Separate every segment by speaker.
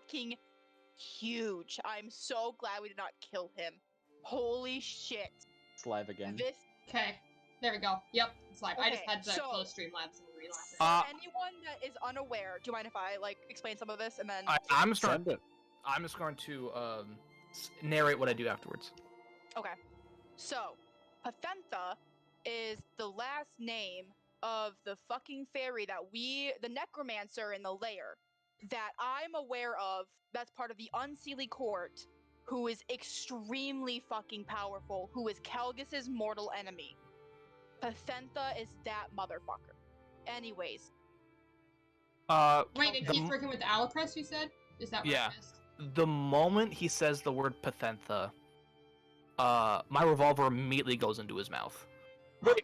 Speaker 1: fucking huge. I'm so glad we did not kill him. Holy shit.
Speaker 2: It's live again.
Speaker 1: This
Speaker 3: Okay, there we go. Yep, it's live. I just
Speaker 1: Okay,
Speaker 3: had to
Speaker 1: so-
Speaker 3: close Streamlabs and relaunch it.
Speaker 1: for anyone that is unaware, do you mind if I explain some of this and then
Speaker 4: I'm just going to narrate what I do afterwards.
Speaker 1: Okay. So, Pathentha is the last name of the fucking fairy that the necromancer in the lair that I'm aware of that's part of the Unseelie Court, who is extremely fucking powerful, who is Kelgis's mortal enemy. Pathentha is that motherfucker. Anyways.
Speaker 3: Wait, and he's working with Alacrest, you said? Is that what
Speaker 4: Yeah.
Speaker 3: it is?
Speaker 4: The moment he says the word Pathentha, my revolver immediately goes into his mouth.
Speaker 2: Wait,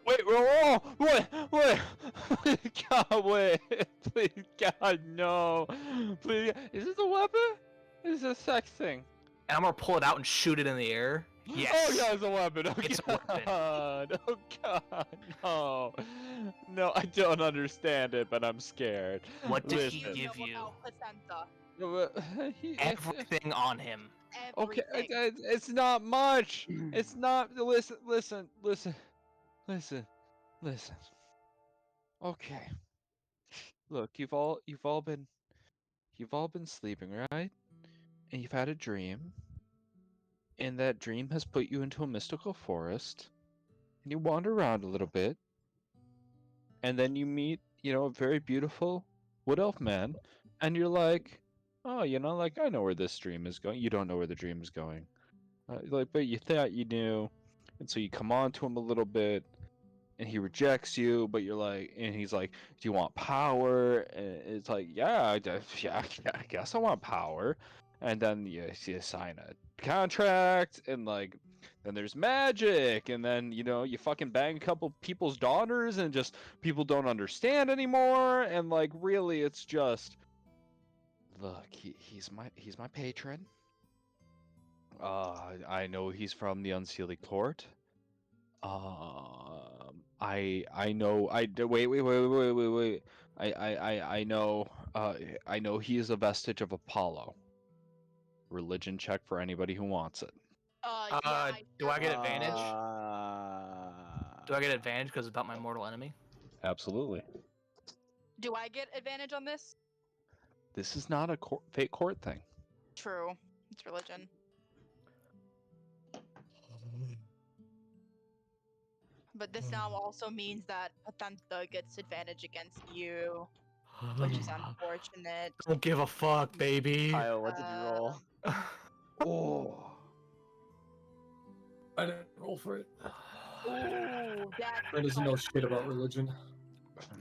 Speaker 2: God, wait, please, God, no, please, is this a weapon? Is this a sex thing?
Speaker 4: And I'm gonna pull it out and shoot it in the air. Yes.
Speaker 2: Oh, yeah, it's a weapon. Oh,
Speaker 4: It's a weapon.
Speaker 2: God. Oh, God. No. No, I don't understand it, but I'm scared.
Speaker 4: What did he
Speaker 2: Listen.
Speaker 4: give you?
Speaker 1: Pathentha.
Speaker 4: Everything on him.
Speaker 2: Okay,
Speaker 1: Everything.
Speaker 2: it's not much. It's not. Listen. Okay. Look, you've all been sleeping, right? And you've had a dream. And that dream has put you into a mystical forest. And you wander around a little bit. And then you meet, a very beautiful wood elf man. And you're like, oh, I know where this dream is going. You don't know where the dream is going. But you thought you knew. And so you come on to him a little bit. And he rejects you, but and he's like, do you want power? And it's like, yeah, I guess I want power. And then you sign a contract, and then there's magic, and then you fucking bang a couple people's daughters, and just people don't understand anymore, and really it's just, look, he's my patron. I know he's from the Unseelie Court. I know. Wait. I know he is a vestige of Apollo. Religion check for anybody who wants it.
Speaker 4: Do I get advantage? Do I get advantage because it's about my mortal enemy?
Speaker 2: Absolutely.
Speaker 1: Do I get advantage on this?
Speaker 2: This is not a fate court thing.
Speaker 1: True. It's religion. But this now also means that Pathentha gets advantage against you, which is unfortunate.
Speaker 4: Don't give a fuck, baby.
Speaker 5: Kyle, what did you roll?
Speaker 2: Oh.
Speaker 6: I didn't roll for it.
Speaker 1: Ooh,
Speaker 6: That doesn't know shit about religion.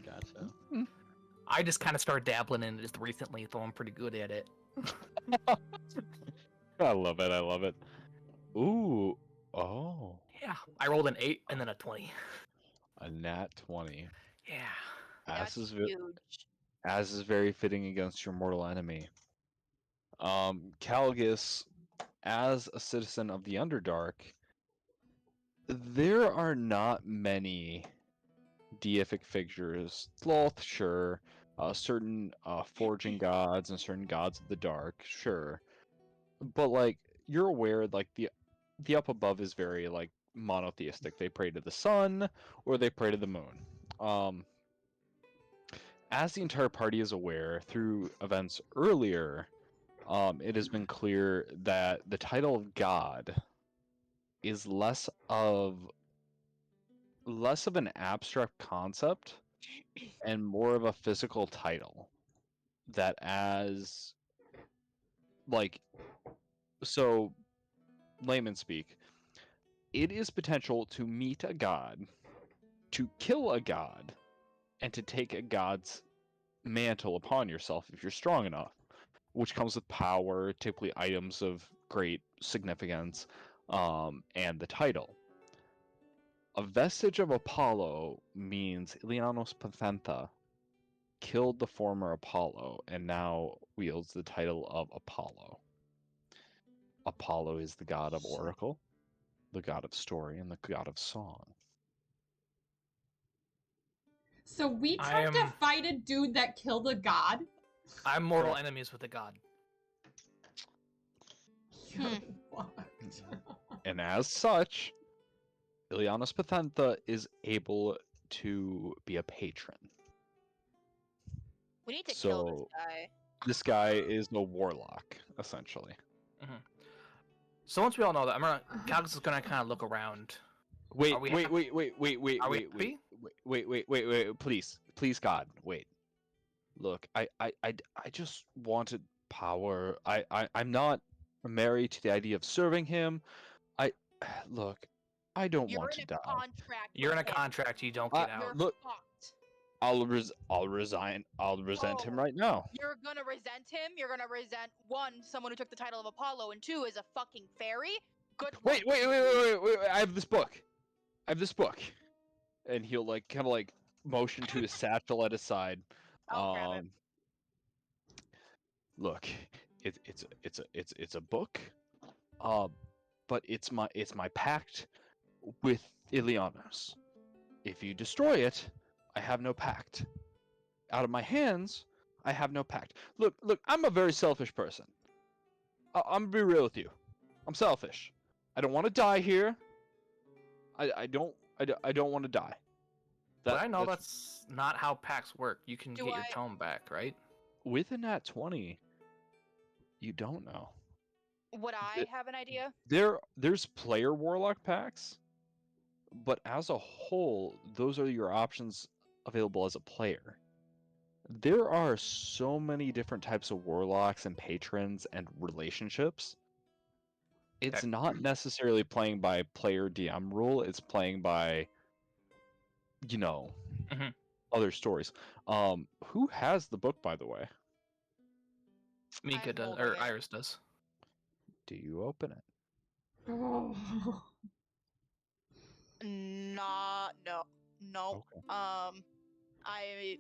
Speaker 5: Gotcha.
Speaker 4: I just kind of started dabbling in it just recently, so I'm pretty good at it.
Speaker 2: I love it. Ooh. Oh.
Speaker 4: Yeah, I rolled an 8 and then a 20.
Speaker 2: A nat 20.
Speaker 4: Yeah.
Speaker 1: That's huge.
Speaker 2: As is very fitting against your mortal enemy. Calgus, as a citizen of the Underdark, there are not many deific figures. Sloth, sure. Certain forging gods and certain gods of the dark, sure. But you're aware, the up above is very monotheistic. They pray to the sun or they pray to the moon. As the entire party is aware through events earlier, it has been clear that the title of God is less of an abstract concept and more of a physical title. That so layman speak, it is potential to meet a god, to kill a god, and to take a god's mantle upon yourself if you're strong enough, which comes with power, typically items of great significance, and the title. A vestige of Apollo means Ilianos Pathentha killed the former Apollo and now wields the title of Apollo. Apollo is the god of oracle, the god of story, and the god of song.
Speaker 3: So we tried to fight a dude that killed a god?
Speaker 4: I'm mortal enemies with a god.
Speaker 2: And as such, Ilianos Pathentha is able to be a patron.
Speaker 1: We need to kill this
Speaker 2: So
Speaker 1: guy.
Speaker 2: this guy is a warlock, essentially.
Speaker 4: So once we all know that, Calgus is gonna kind of look around.
Speaker 2: Wait,
Speaker 4: Are we
Speaker 2: wait,
Speaker 4: happy?
Speaker 2: wait, wait, wait, wait,
Speaker 4: Are we
Speaker 2: wait,
Speaker 4: happy?
Speaker 2: wait, please, God, wait. Look, I just wanted power. I'm not married to the idea of serving him. Look, I don't
Speaker 1: You're
Speaker 2: want
Speaker 1: in
Speaker 2: to
Speaker 1: a
Speaker 2: die.
Speaker 1: contract.
Speaker 4: You're in a
Speaker 1: with him.
Speaker 4: contract. You don't get
Speaker 1: You're
Speaker 4: out.
Speaker 2: Look,
Speaker 1: fucked.
Speaker 2: I'll resign. I'll resent him
Speaker 1: No.
Speaker 2: right now.
Speaker 1: You're gonna resent him. You're gonna resent one, someone who took the title of Apollo, and two, is a fucking fairy. Good.
Speaker 2: Wait, wait, I have this book. And he'll like kind of like motion to his satchel at his side.
Speaker 1: I'll grab it.
Speaker 2: Look, it's a book. But it's my pact with Ilianos. If you destroy it, I have no pact. Out of my hands, I have no pact. Look, I'm a very selfish person. I'm gonna be real with you. I'm selfish. I don't want to die here. I don't want to die.
Speaker 4: But I know that's not how packs work. You can
Speaker 1: Do
Speaker 4: get your
Speaker 1: I-
Speaker 4: tome back, right?
Speaker 2: with a nat 20. You don't know.
Speaker 1: Would I have an idea?
Speaker 2: There's player warlock packs, but as a whole, those are your options available as a player. There are so many different types of warlocks and patrons and relationships. It's
Speaker 4: Okay.
Speaker 2: not necessarily playing by player DM rule, it's playing by
Speaker 4: Mhm.
Speaker 2: other stories. Who has the book, by the way?
Speaker 4: Mika
Speaker 1: I'm
Speaker 4: does,
Speaker 1: holding
Speaker 4: or
Speaker 1: it.
Speaker 4: Iris does.
Speaker 2: Do you open it?
Speaker 3: Oh.
Speaker 1: No.
Speaker 2: Okay.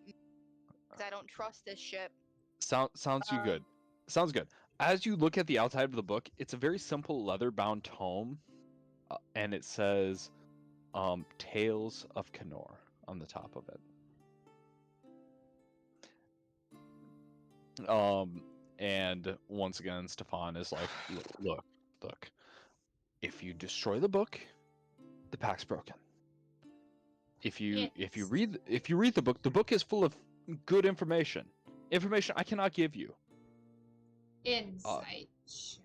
Speaker 1: I don't trust this shit.
Speaker 2: Sounds good. Sounds good. As you look at the outside of the book, it's a very simple leather-bound tome, and it says Tales of Kenor on the top of it. And once again, Stefan is like, look. If you destroy the book, the pact's broken. If you read the book is full of good information. Information I cannot give you.
Speaker 3: Insight check.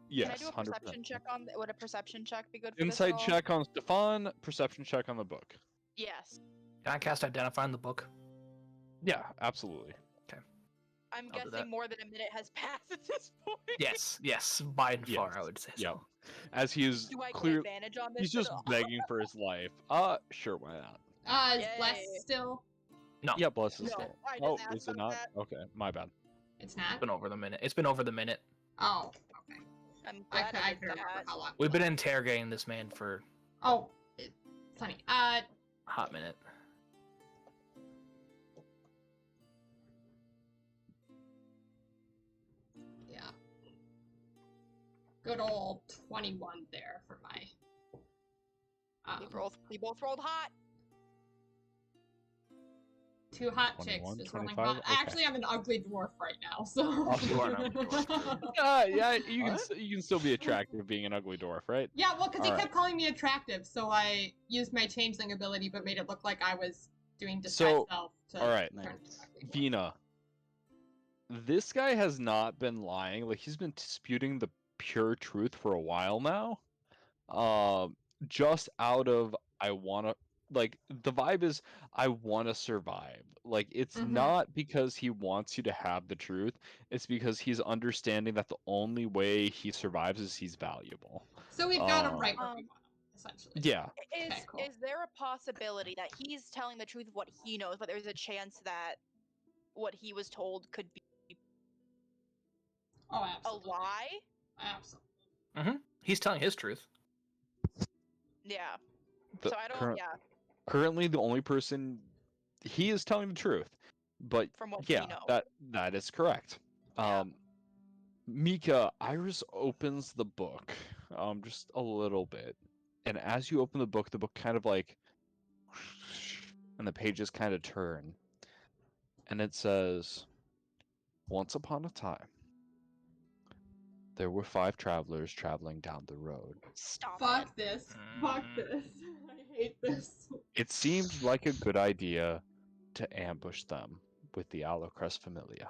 Speaker 2: Yes,
Speaker 1: Can I do a
Speaker 2: 100%.
Speaker 1: perception check on? Would a perception check be good for this?
Speaker 2: Insight
Speaker 1: at all?
Speaker 2: check on Stefan, perception check on the book.
Speaker 1: Yes.
Speaker 4: Can I cast Identify in the book?
Speaker 2: Yeah, absolutely.
Speaker 1: I'm
Speaker 4: I'll do
Speaker 1: guessing
Speaker 4: that.
Speaker 1: more than a minute has passed at this point.
Speaker 4: Yes, by and far, I
Speaker 2: Yes,
Speaker 4: would say
Speaker 2: yeah.
Speaker 4: so.
Speaker 2: As he's
Speaker 1: Do I get
Speaker 2: clear,
Speaker 1: advantage on this?
Speaker 2: he's
Speaker 1: at
Speaker 2: just
Speaker 1: all?
Speaker 2: begging for his life. Sure, why not?
Speaker 3: Is Bless
Speaker 1: Yay.
Speaker 3: still?
Speaker 4: No,
Speaker 2: Yeah, bless his
Speaker 1: No,
Speaker 2: soul.
Speaker 1: I just
Speaker 2: Oh,
Speaker 1: asked
Speaker 2: is it
Speaker 1: about
Speaker 2: not?
Speaker 1: that.
Speaker 2: Okay, my bad.
Speaker 3: It's
Speaker 4: it's
Speaker 3: not?
Speaker 4: been over the minute. It's been over the minute.
Speaker 3: Oh, okay.
Speaker 1: I'm
Speaker 3: I,
Speaker 1: glad
Speaker 3: I
Speaker 1: I did
Speaker 3: couldn't remember
Speaker 1: that.
Speaker 3: how long.
Speaker 4: We've been interrogating this man for
Speaker 3: Oh, funny.
Speaker 4: a hot minute.
Speaker 3: Yeah. Good old 21 there for my.
Speaker 1: We both rolled hot.
Speaker 3: Two hot
Speaker 2: 21,
Speaker 3: chicks. Just rolling
Speaker 2: 25?
Speaker 3: hot.
Speaker 2: Okay.
Speaker 3: Actually, I'm an ugly dwarf right now, so.
Speaker 2: Oh,
Speaker 4: you are an ugly dwarf.
Speaker 2: Yeah, you can
Speaker 5: What?
Speaker 2: you can still be attractive being an ugly dwarf, right?
Speaker 3: Yeah, well, because he
Speaker 2: Alright.
Speaker 3: kept calling me attractive, so I used my changeling ability, but made it look like I was doing disguise
Speaker 2: So,
Speaker 3: self to
Speaker 2: alright.
Speaker 3: turn into
Speaker 5: Nice.
Speaker 3: an ugly dwarf.
Speaker 2: Vina, this guy has not been lying. Like he's been disputing the pure truth for a while now. Just out of I wanna like the vibe is I wanna survive. Like it's
Speaker 3: Mhm.
Speaker 2: not because he wants you to have the truth. It's because he's understanding that the only way he survives is he's valuable.
Speaker 3: So we've got him right where we
Speaker 1: Um,
Speaker 3: want him, essentially.
Speaker 2: Yeah.
Speaker 1: Is
Speaker 3: Okay, cool.
Speaker 1: is there a possibility that he's telling the truth of what he knows, but there's a chance that what he was told could be
Speaker 3: Oh,
Speaker 1: a
Speaker 3: absolutely.
Speaker 1: lie?
Speaker 3: Absolutely.
Speaker 4: He's telling his truth.
Speaker 1: Yeah.
Speaker 2: The
Speaker 1: So I don't.
Speaker 2: current-
Speaker 1: Yeah.
Speaker 2: Currently the only person he is telling the truth. But
Speaker 1: From what we
Speaker 2: yeah,
Speaker 1: know.
Speaker 2: that is correct.
Speaker 1: Yeah.
Speaker 2: Mika, Iris opens the book just a little bit. And as you open the book kind of like and the pages kind of turn. And it says, once upon a time, There were 5 travelers traveling down the road.
Speaker 1: Stop it.
Speaker 3: Fuck this. Fuck this. I hate this.
Speaker 2: It seemed like a good idea to ambush them with the Alocrest Familia.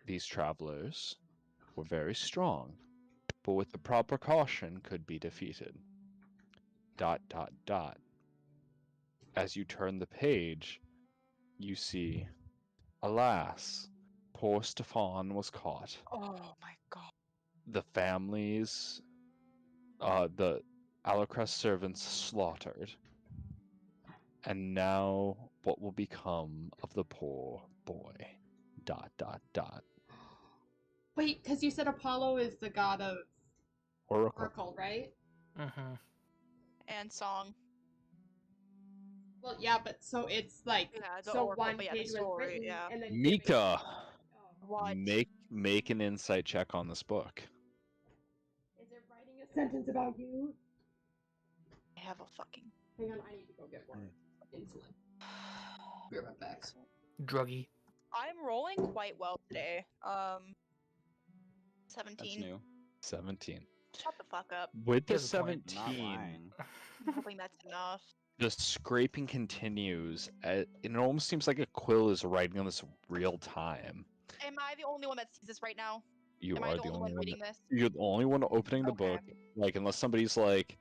Speaker 2: These travelers were very strong, but with the proper caution could be defeated. ... As you turn the page, you see, alas, poor Stefan was caught.
Speaker 1: Oh my god.
Speaker 2: The families, the Alocrest servants slaughtered. And now what will become of the poor boy? ...
Speaker 3: Wait, because you said Apollo is the god of
Speaker 2: Oracle.
Speaker 3: Oracle, right?
Speaker 4: Mm-hmm.
Speaker 1: And song.
Speaker 3: Well, yeah, but so it's like
Speaker 1: Yeah, the
Speaker 3: so
Speaker 1: Oracle,
Speaker 3: one
Speaker 1: but yeah, the
Speaker 3: page was
Speaker 1: story,
Speaker 3: written
Speaker 1: yeah.
Speaker 3: and then
Speaker 2: Mika,
Speaker 1: What?
Speaker 2: make an insight check on this book.
Speaker 3: Is it writing a sentence about you?
Speaker 1: I have a fucking.
Speaker 3: Hang on, I need to go get more insulin. Be right back.
Speaker 4: Druggy.
Speaker 1: I'm rolling quite well today. 17.
Speaker 5: That's new.
Speaker 2: 17.
Speaker 1: Shut the fuck up.
Speaker 2: With the
Speaker 4: Here's the point.
Speaker 5: Not
Speaker 2: 17,
Speaker 5: lying.
Speaker 1: I'm hoping that's enough.
Speaker 2: the scraping continues. It almost seems like a quill is writing this real time.
Speaker 1: Am I the only one that sees this right now?
Speaker 2: You
Speaker 1: Am
Speaker 2: are
Speaker 1: I
Speaker 2: the
Speaker 1: the only one reading this?
Speaker 2: You're the only one opening the
Speaker 1: Okay.
Speaker 2: book. Like, unless somebody's like,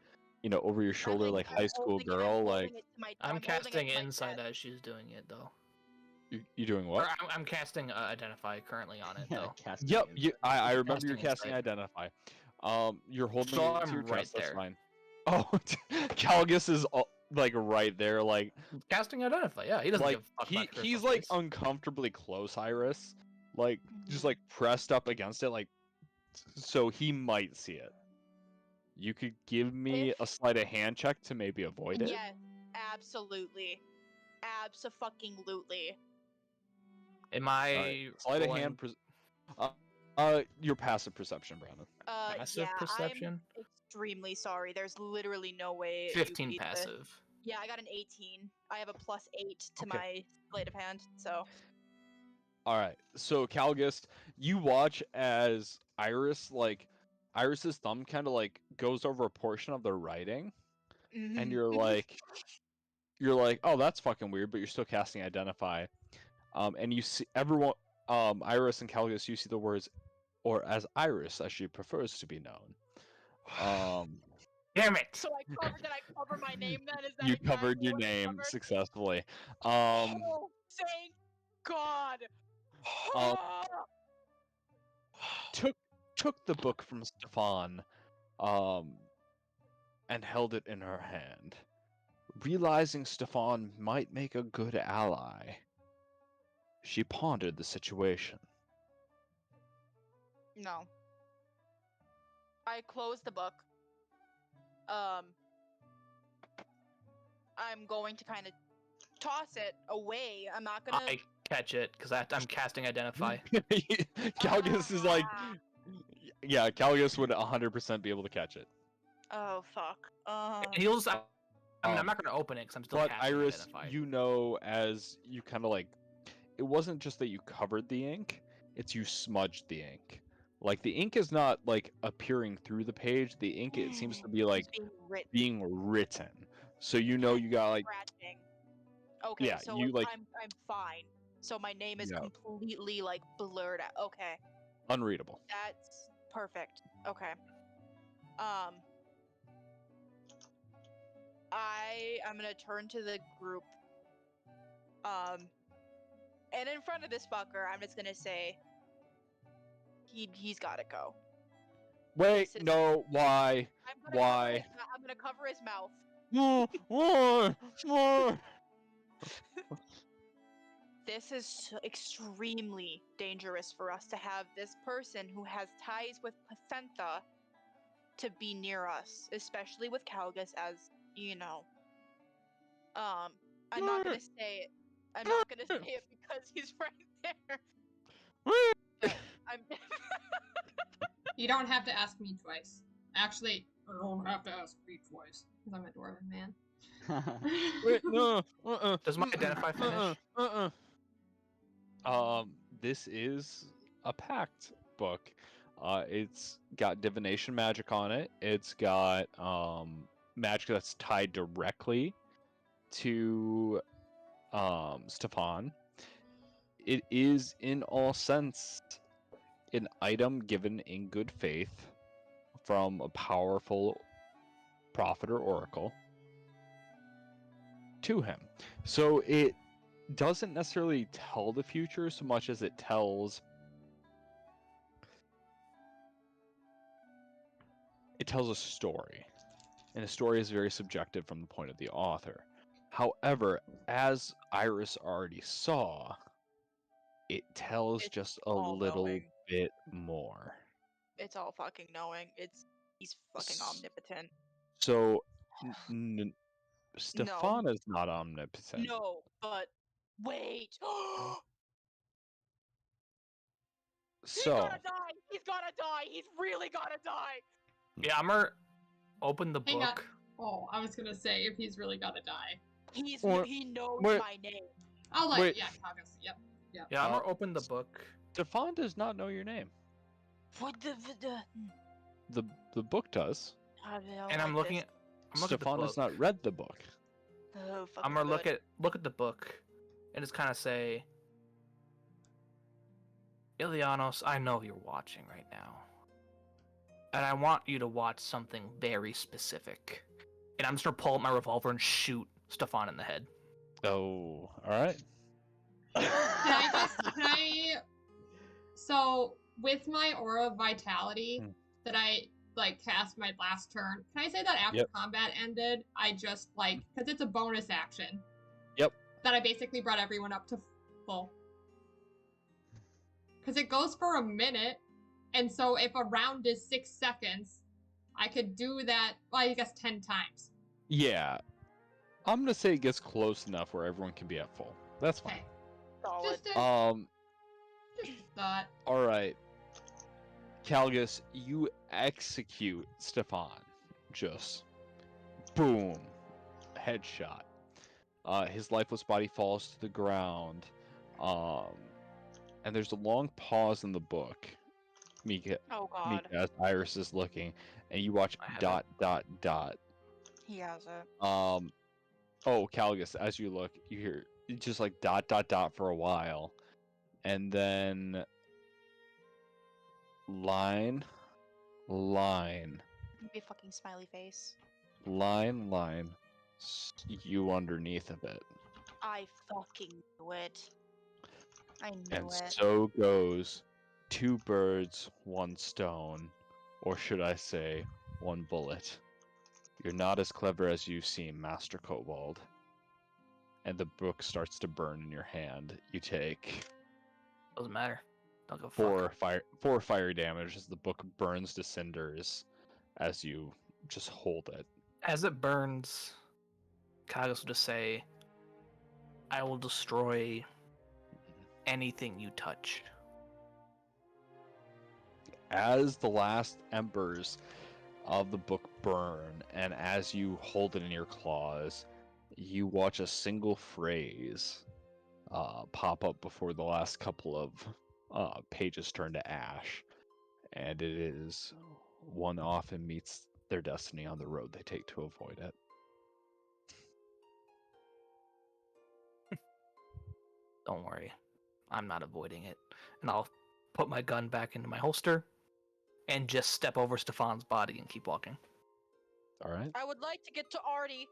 Speaker 2: over your shoulder, like high school girl. Like,
Speaker 4: I'm
Speaker 1: holding it
Speaker 4: casting
Speaker 1: to my
Speaker 4: insight
Speaker 1: chest.
Speaker 4: as she's doing it, though.
Speaker 2: you doing
Speaker 4: Or
Speaker 2: what?
Speaker 4: I'm casting Identify currently on it, though.
Speaker 5: casting
Speaker 2: Yep.
Speaker 5: insight.
Speaker 2: I remember you're
Speaker 4: Casting
Speaker 2: casting
Speaker 4: insight.
Speaker 2: Identify. You're holding
Speaker 4: So
Speaker 2: it to
Speaker 4: I'm
Speaker 2: your
Speaker 4: right
Speaker 2: chest. That's
Speaker 4: there.
Speaker 2: fine. Oh, Calgus is like right there. Like,
Speaker 4: Casting Identify, yeah. He doesn't
Speaker 2: like
Speaker 4: give a fuck about Crystal
Speaker 2: he's like
Speaker 4: Face.
Speaker 2: uncomfortably close, Iris. Like, just
Speaker 1: Mhm.
Speaker 2: like pressed up against it, like, so he might see it. You could give me
Speaker 1: If-
Speaker 2: a sleight of hand check to maybe avoid it.
Speaker 1: Yes, absolutely. Abso-fucking-lutely.
Speaker 4: Am I
Speaker 2: Alright, sleight of hand. Your passive perception, Brandon.
Speaker 4: passive
Speaker 1: Yeah,
Speaker 4: perception?
Speaker 1: I'm extremely sorry. There's literally no way. you
Speaker 4: 15
Speaker 1: beat this.
Speaker 4: passive.
Speaker 1: Yeah, I got an 18. I have a +8 to
Speaker 2: Okay.
Speaker 1: my sleight of hand, so.
Speaker 2: All right. So Calgust, you watch as Iris's thumb kind of like goes over a portion of the writing, and you're like, oh, that's fucking weird, but you're still casting Identify. And you see everyone, Iris and Calgus, you see the words, or as Iris, as she prefers to be known.
Speaker 4: Damn it!
Speaker 1: So did I cover my name then? Is that
Speaker 2: You
Speaker 1: exactly
Speaker 2: covered your
Speaker 1: what I
Speaker 2: name
Speaker 1: covered?
Speaker 2: successfully.
Speaker 1: Oh, thank God!
Speaker 2: Took the book from Stefan, and held it in her hand, realizing Stefan might make a good ally. She pondered the situation.
Speaker 1: No. I closed the book. I'm going to kind of toss it away. I'm not gonna.
Speaker 4: I catch it, because I'm casting Identify.
Speaker 2: Calgus is like, yeah, Calgus would 100% be able to catch it.
Speaker 1: Oh fuck.
Speaker 4: He'll just, I'm not going to open it, because I'm still
Speaker 2: But
Speaker 4: casting
Speaker 2: Iris,
Speaker 4: Identify.
Speaker 2: you know, as you kind of like, it wasn't just that you covered the ink, it's you smudged the ink. Like, the ink is not like appearing through the page, the ink, it seems to be like
Speaker 1: It's
Speaker 2: being written. So you know you got like,
Speaker 1: scratching. Okay,
Speaker 2: yeah,
Speaker 1: so
Speaker 2: you like
Speaker 1: I'm fine. So my name is
Speaker 2: Yeah.
Speaker 1: completely like blurred out. Okay,
Speaker 2: unreadable.
Speaker 1: that's perfect. Okay. I'm gonna turn to the group. And in front of this fucker, I'm just gonna say, he's gotta go.
Speaker 2: Wait,
Speaker 1: This is-
Speaker 2: no, why? Why?
Speaker 1: I'm gonna cover his mouth.
Speaker 2: More.
Speaker 1: This is extremely dangerous for us to have this person who has ties with Pacentha to be near us, especially with Calgus, as you know. I'm not gonna say it. I'm not gonna say it because he's right there. But I'm.
Speaker 3: You don't have to ask me twice. Actually, you don't have to ask me twice, because I'm a dwarven man.
Speaker 2: Wait, no.
Speaker 4: Does my Identify finish?
Speaker 2: This is a pact book. It's got divination magic on it. It's got magic that's tied directly to Stefan. It is, in all sense, an item given in good faith from a powerful prophet or oracle to him. So it doesn't necessarily tell the future so much as it tells a story. And a story is very subjective from the point of the author. However, as Iris already saw, it tells
Speaker 1: It's
Speaker 2: just a
Speaker 1: all
Speaker 2: little
Speaker 1: knowing.
Speaker 2: bit more.
Speaker 1: It's all fucking knowing. He's fucking omnipotent.
Speaker 2: So Stefan is not omnipotent.
Speaker 1: No, but wait. He's
Speaker 2: So
Speaker 1: gonna die. He's gonna die. He's really gonna die.
Speaker 4: Yeah, I'm gonna open the
Speaker 3: Hang on.
Speaker 4: book.
Speaker 3: Oh, I was gonna say if he's really gotta die.
Speaker 1: He knows
Speaker 2: wait.
Speaker 1: my name.
Speaker 3: I'll let
Speaker 2: Wait.
Speaker 3: yeah, Kagas. Yep.
Speaker 4: Yeah, I'm gonna open the book.
Speaker 2: Stefan does not know your name.
Speaker 1: What
Speaker 2: The book does.
Speaker 4: And I'm looking at the
Speaker 2: Stefan
Speaker 4: book.
Speaker 2: has not read the book.
Speaker 1: Oh,
Speaker 4: I'm gonna look at the book and just kind of say, Ilianos, I know you're watching right now, and I want you to watch something very specific. And I'm just gonna pull out my revolver and shoot Stefan in the head.
Speaker 2: Oh, all right.
Speaker 3: So with my aura of vitality
Speaker 2: Hmm.
Speaker 3: that I like cast my last turn, can I say that after
Speaker 2: Yep.
Speaker 3: combat ended, I just like because it's a bonus action.
Speaker 2: Yep.
Speaker 3: That I basically brought everyone up to full. Because it goes for a minute, and so if a round is 6 seconds, I could do that. Well, I guess 10 times.
Speaker 2: Yeah. I'm gonna say it gets close enough where everyone can be at full. That's fine.
Speaker 3: Okay.
Speaker 1: Solid.
Speaker 3: Just a thought.
Speaker 2: All right. Calgus, you execute Stefan. Just boom, headshot. His lifeless body falls to the ground. And there's a long pause in the book. Mika,
Speaker 1: Oh god.
Speaker 2: as Iris is looking, and you watch
Speaker 4: I have
Speaker 2: dot dot dot.
Speaker 1: He has it.
Speaker 2: Oh, Calgus, as you look, you hear just like dot dot dot for a while, and then line,
Speaker 1: Be a fucking smiley face.
Speaker 2: line, you underneath of it.
Speaker 1: I fucking knew it. I knew
Speaker 2: And
Speaker 1: it.
Speaker 2: so goes 2 birds, 1 stone, or should I say, 1 bullet. You're not as clever as you seem, Master Kobold. And the book starts to burn in your hand. You take
Speaker 4: Doesn't matter. Don't go fuck.
Speaker 2: 4 fire damage as the book burns to cinders as you just hold it.
Speaker 4: As it burns, Kagas will just say, I will destroy anything you touch.
Speaker 2: As the last embers of the book burn, and as you hold it in your claws, you watch a single phrase pop up before the last couple of pages turn to ash. And it is, one often meets their destiny on the road they take to avoid it.
Speaker 4: Don't worry. I'm not avoiding it. And I'll put my gun back into my holster and just step over Stefan's body and keep walking.
Speaker 2: All right.
Speaker 1: I would like to get to Artie.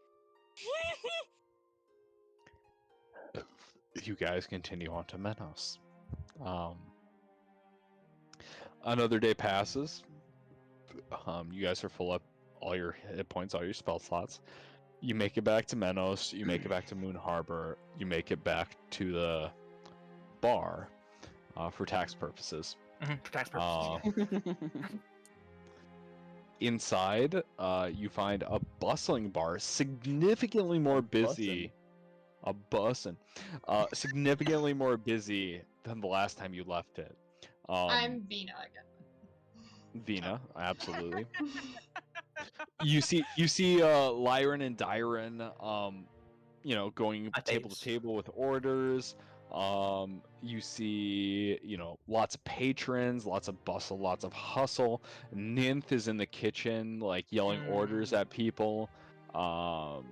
Speaker 2: You guys continue on to Menos. Another day passes. You guys are full up all your hit points, all your spell slots. You make it back to Menos. You make it back to Moon Harbor. You make it back to the bar for tax purposes.
Speaker 4: For tax purposes.
Speaker 2: Inside, you find a bustling bar, significantly more busy. A bussin'. Significantly more busy than the last time you left it.
Speaker 3: I'm Vina again.
Speaker 2: Vina, absolutely. you see Lyran and Dyran, going table to
Speaker 4: taste.
Speaker 2: table with orders. You see, lots of patrons, lots of bustle, lots of hustle. Nymph is in the kitchen, like yelling orders at people. There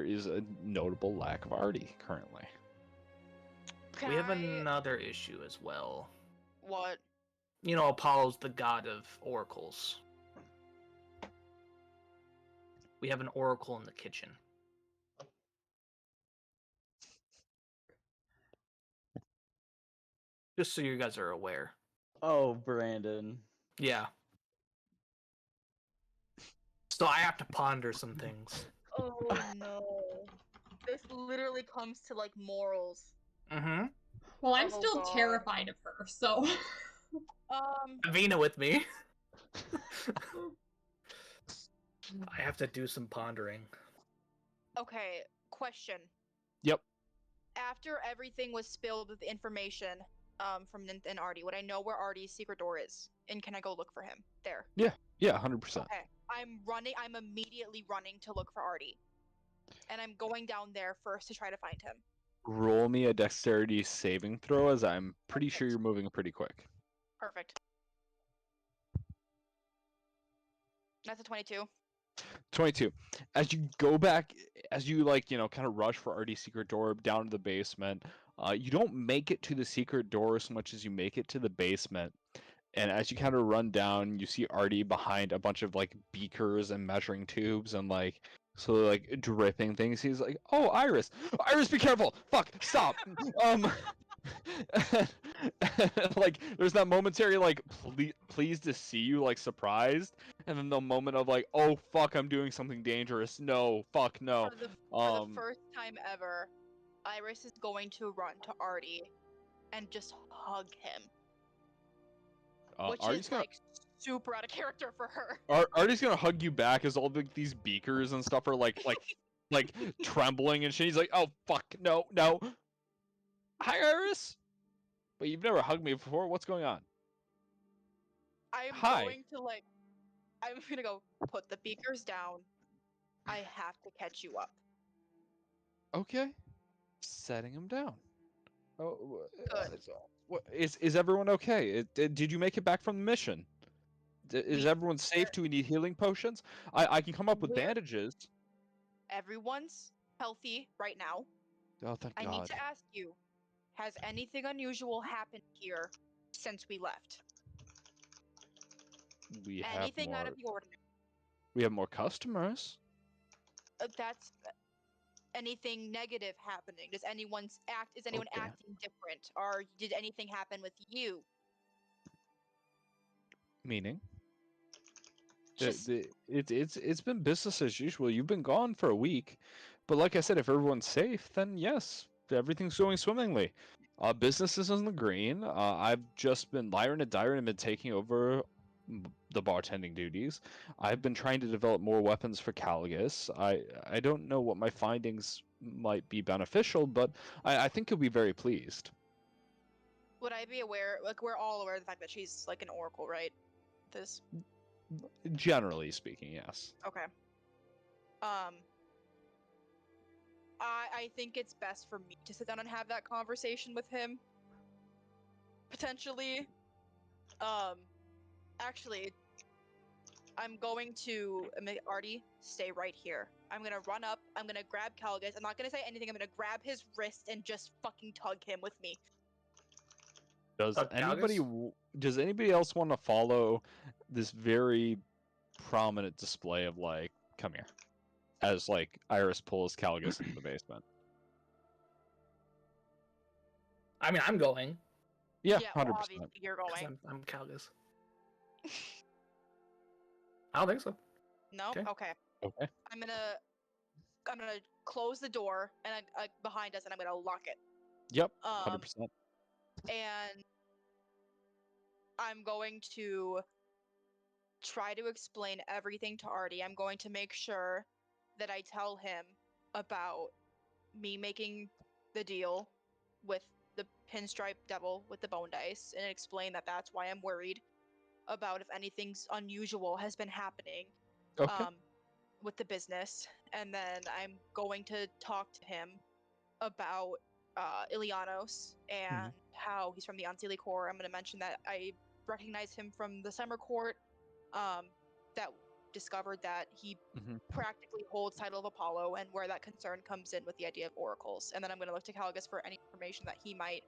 Speaker 2: is a notable lack of Artie currently.
Speaker 4: We have
Speaker 1: I-
Speaker 4: another issue as well.
Speaker 1: What?
Speaker 4: Apollo's the god of oracles. We have an oracle in the kitchen. Just so you guys are aware.
Speaker 5: Oh, Brandon.
Speaker 4: Yeah. So I have to ponder some things.
Speaker 1: Oh no. This literally comes to like morals.
Speaker 4: Mm-hmm.
Speaker 3: Well, I'm
Speaker 1: Oh,
Speaker 3: still
Speaker 1: God.
Speaker 3: terrified of her, so.
Speaker 4: Vina with me. I have to do some pondering.
Speaker 1: Okay, question.
Speaker 2: Yep.
Speaker 1: After everything was spilled with the information from Nymph and Artie, would I know where Artie's secret door is? And can I go look for him there?
Speaker 2: Yeah, 100%.
Speaker 1: Okay. I'm immediately running to look for Artie. And I'm going down there first to try to find him.
Speaker 2: Roll me a dexterity saving throw, as I'm pretty sure you're moving pretty quick.
Speaker 1: Perfect. That's a 22.
Speaker 2: 22. As you go back, as you kind of rush for Artie's secret door down to the basement, you don't make it to the secret door as much as you make it to the basement. And as you kind of run down, you see Artie behind a bunch of beakers and measuring tubes and dripping things. He's like, "Oh, Iris, be careful! Fuck, stop!" There's that momentary pleased to see you, surprised, and then the moment of "Oh fuck, I'm doing something dangerous. No, fuck, no."
Speaker 1: For the first time ever, Iris is going to run to Artie and just hug him. Which
Speaker 2: Artie's
Speaker 1: is super out of character for her.
Speaker 2: Artie's gonna hug you back as all these beakers and stuff are trembling and shit. He's like, "Oh fuck, no. Hi, Iris. But you've never hugged me before. What's going on?" Hi.
Speaker 1: I'm gonna go put the beakers down. I have to catch you up.
Speaker 2: Okay. Setting him down. Oh,
Speaker 1: Good.
Speaker 2: is everyone okay? Did you make it back from the mission? Is everyone safe? Do we need healing potions? I can come up with
Speaker 1: We're-
Speaker 2: bandages.
Speaker 1: Everyone's healthy right now.
Speaker 2: Oh, thank
Speaker 1: I
Speaker 2: God.
Speaker 1: need to ask you, has anything unusual happened here since we left?
Speaker 2: We have
Speaker 1: Anything out
Speaker 2: more.
Speaker 1: of the ordinary?
Speaker 2: We have more customers.
Speaker 1: That's anything negative happening? Is anyone
Speaker 2: Okay.
Speaker 1: acting different? Or did anything happen with you?
Speaker 2: Meaning?
Speaker 1: Just
Speaker 2: It's been business as usual. You've been gone for a week, but like I said, if everyone's safe, then yes, everything's going swimmingly. Business is in the green. Lyran and Dyran have been taking over the bartending duties. I've been trying to develop more weapons for Caligus. I don't know what my findings might be beneficial, but I think you'll be very pleased.
Speaker 1: would I be aware? We're all aware of the fact that she's an oracle, right? This.
Speaker 2: Generally speaking, yes.
Speaker 1: Okay. I think it's best for me to sit down and have that conversation with him. Potentially. Actually, I'm going to make Artie stay right here. I'm gonna run up. I'm gonna grab Caligus. I'm not gonna say anything. I'm gonna grab his wrist and just fucking tug him with me.
Speaker 2: Does
Speaker 4: Caligus?
Speaker 2: anybody else want to follow this very prominent display of come here, as Iris pulls Caligus into the basement?
Speaker 4: I mean, I'm going.
Speaker 2: Yeah,
Speaker 1: well,
Speaker 2: 100%.
Speaker 1: obviously you're
Speaker 4: 'cause
Speaker 1: going.
Speaker 4: I'm Calgus. I don't think so.
Speaker 1: No.
Speaker 4: Okay.
Speaker 1: Okay.
Speaker 2: Okay.
Speaker 1: I'm gonna close the door and behind us, and I'm gonna lock it.
Speaker 2: Yep. 100%.
Speaker 1: And I'm going to try to explain everything to Artie. I'm going to make sure that I tell him about me making the deal with the pinstripe devil with the bone dice, and explain that that's why I'm worried about if anything's unusual has been happening
Speaker 2: Okay.
Speaker 1: with the business. And then I'm going to talk to him about Ilianos and how he's from the Ancili Corps. I'm going to mention that I recognize him from the Summer Court that discovered that he practically holds title of Apollo, and where that concern comes in with the idea of oracles. And then I'm going to look to Caligus for any information that he might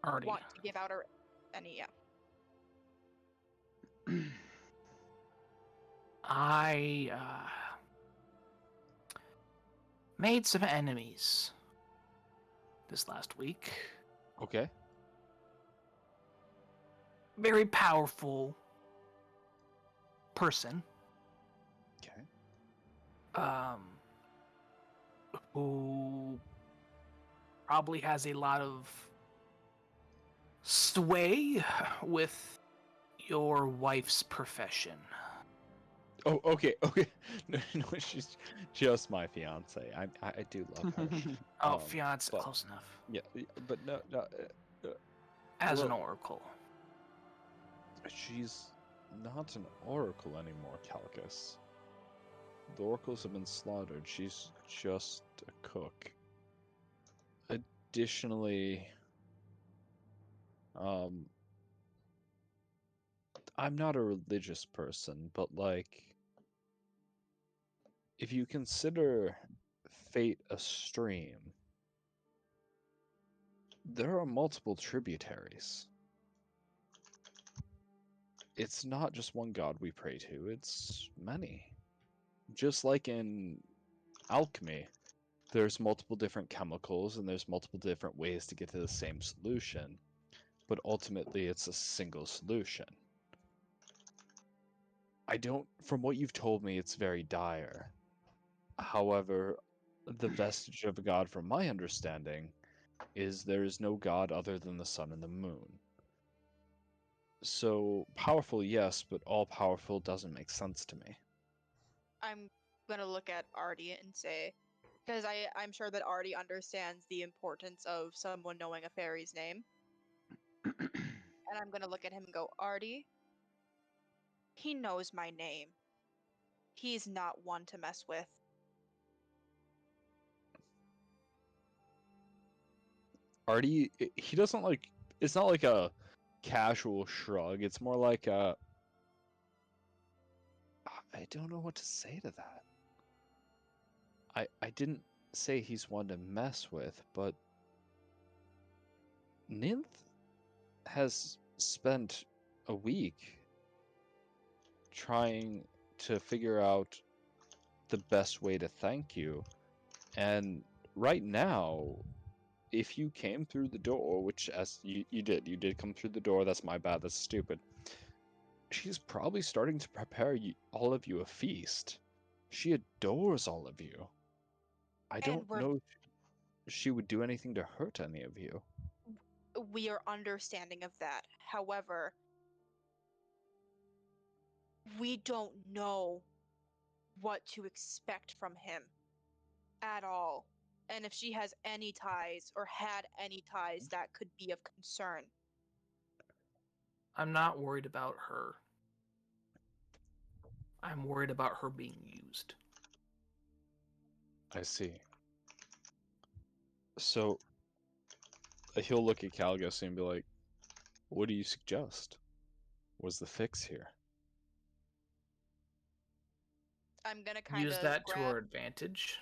Speaker 4: Already.
Speaker 1: want to give out or any,
Speaker 4: I made some enemies this last week.
Speaker 2: Okay.
Speaker 4: Very powerful person.
Speaker 2: Okay.
Speaker 4: Who probably has a lot of sway with your wife's profession.
Speaker 2: Oh, okay. No, she's just my fiance. I do love her.
Speaker 4: Fiance,
Speaker 2: but-
Speaker 4: close enough.
Speaker 2: Yeah, but no.
Speaker 4: As an
Speaker 2: well-
Speaker 4: oracle.
Speaker 2: She's not an oracle anymore, Calgus. The oracles have been slaughtered. She's just a cook. Additionally, I'm not a religious person, but like, if you consider fate a stream, there are multiple tributaries. It's not just one god we pray to, it's many. Just like in alchemy, there's multiple different chemicals and there's multiple different ways to get to the same solution, but ultimately it's a single solution. From what you've told me, it's very dire. However, the vestige of a god, from my understanding, is there is no god other than the sun and the moon. So, powerful, yes, but all-powerful doesn't make sense to me.
Speaker 1: I'm going to look at Artie and say, because I'm sure that Artie understands the importance of someone knowing a fairy's name. And I'm going to look at him and go, Artie, he knows my name. He's not one to mess with.
Speaker 2: Artie, he doesn't like, it's not like a casual shrug, it's more like a, I don't know what to say to that. I didn't say he's one to mess with, but Ninth has spent a week trying to figure out the best way to thank you, and right now, if you came through the door, which as you did come through the door, that's my bad, that's stupid, she's probably starting to prepare all of you a feast. She adores all of you. I don't know if she would do anything to hurt any of you.
Speaker 1: We are understanding of that. However, we don't know what to expect from him at all. And if she has any ties or had any ties that could be of concern.
Speaker 4: I'm not worried about her. I'm worried about her being used.
Speaker 2: I see. So he'll look at Calgus and be like, what do you suggest? Was the fix here?
Speaker 1: I'm gonna kind of
Speaker 4: Use that to
Speaker 1: grab...
Speaker 4: our advantage.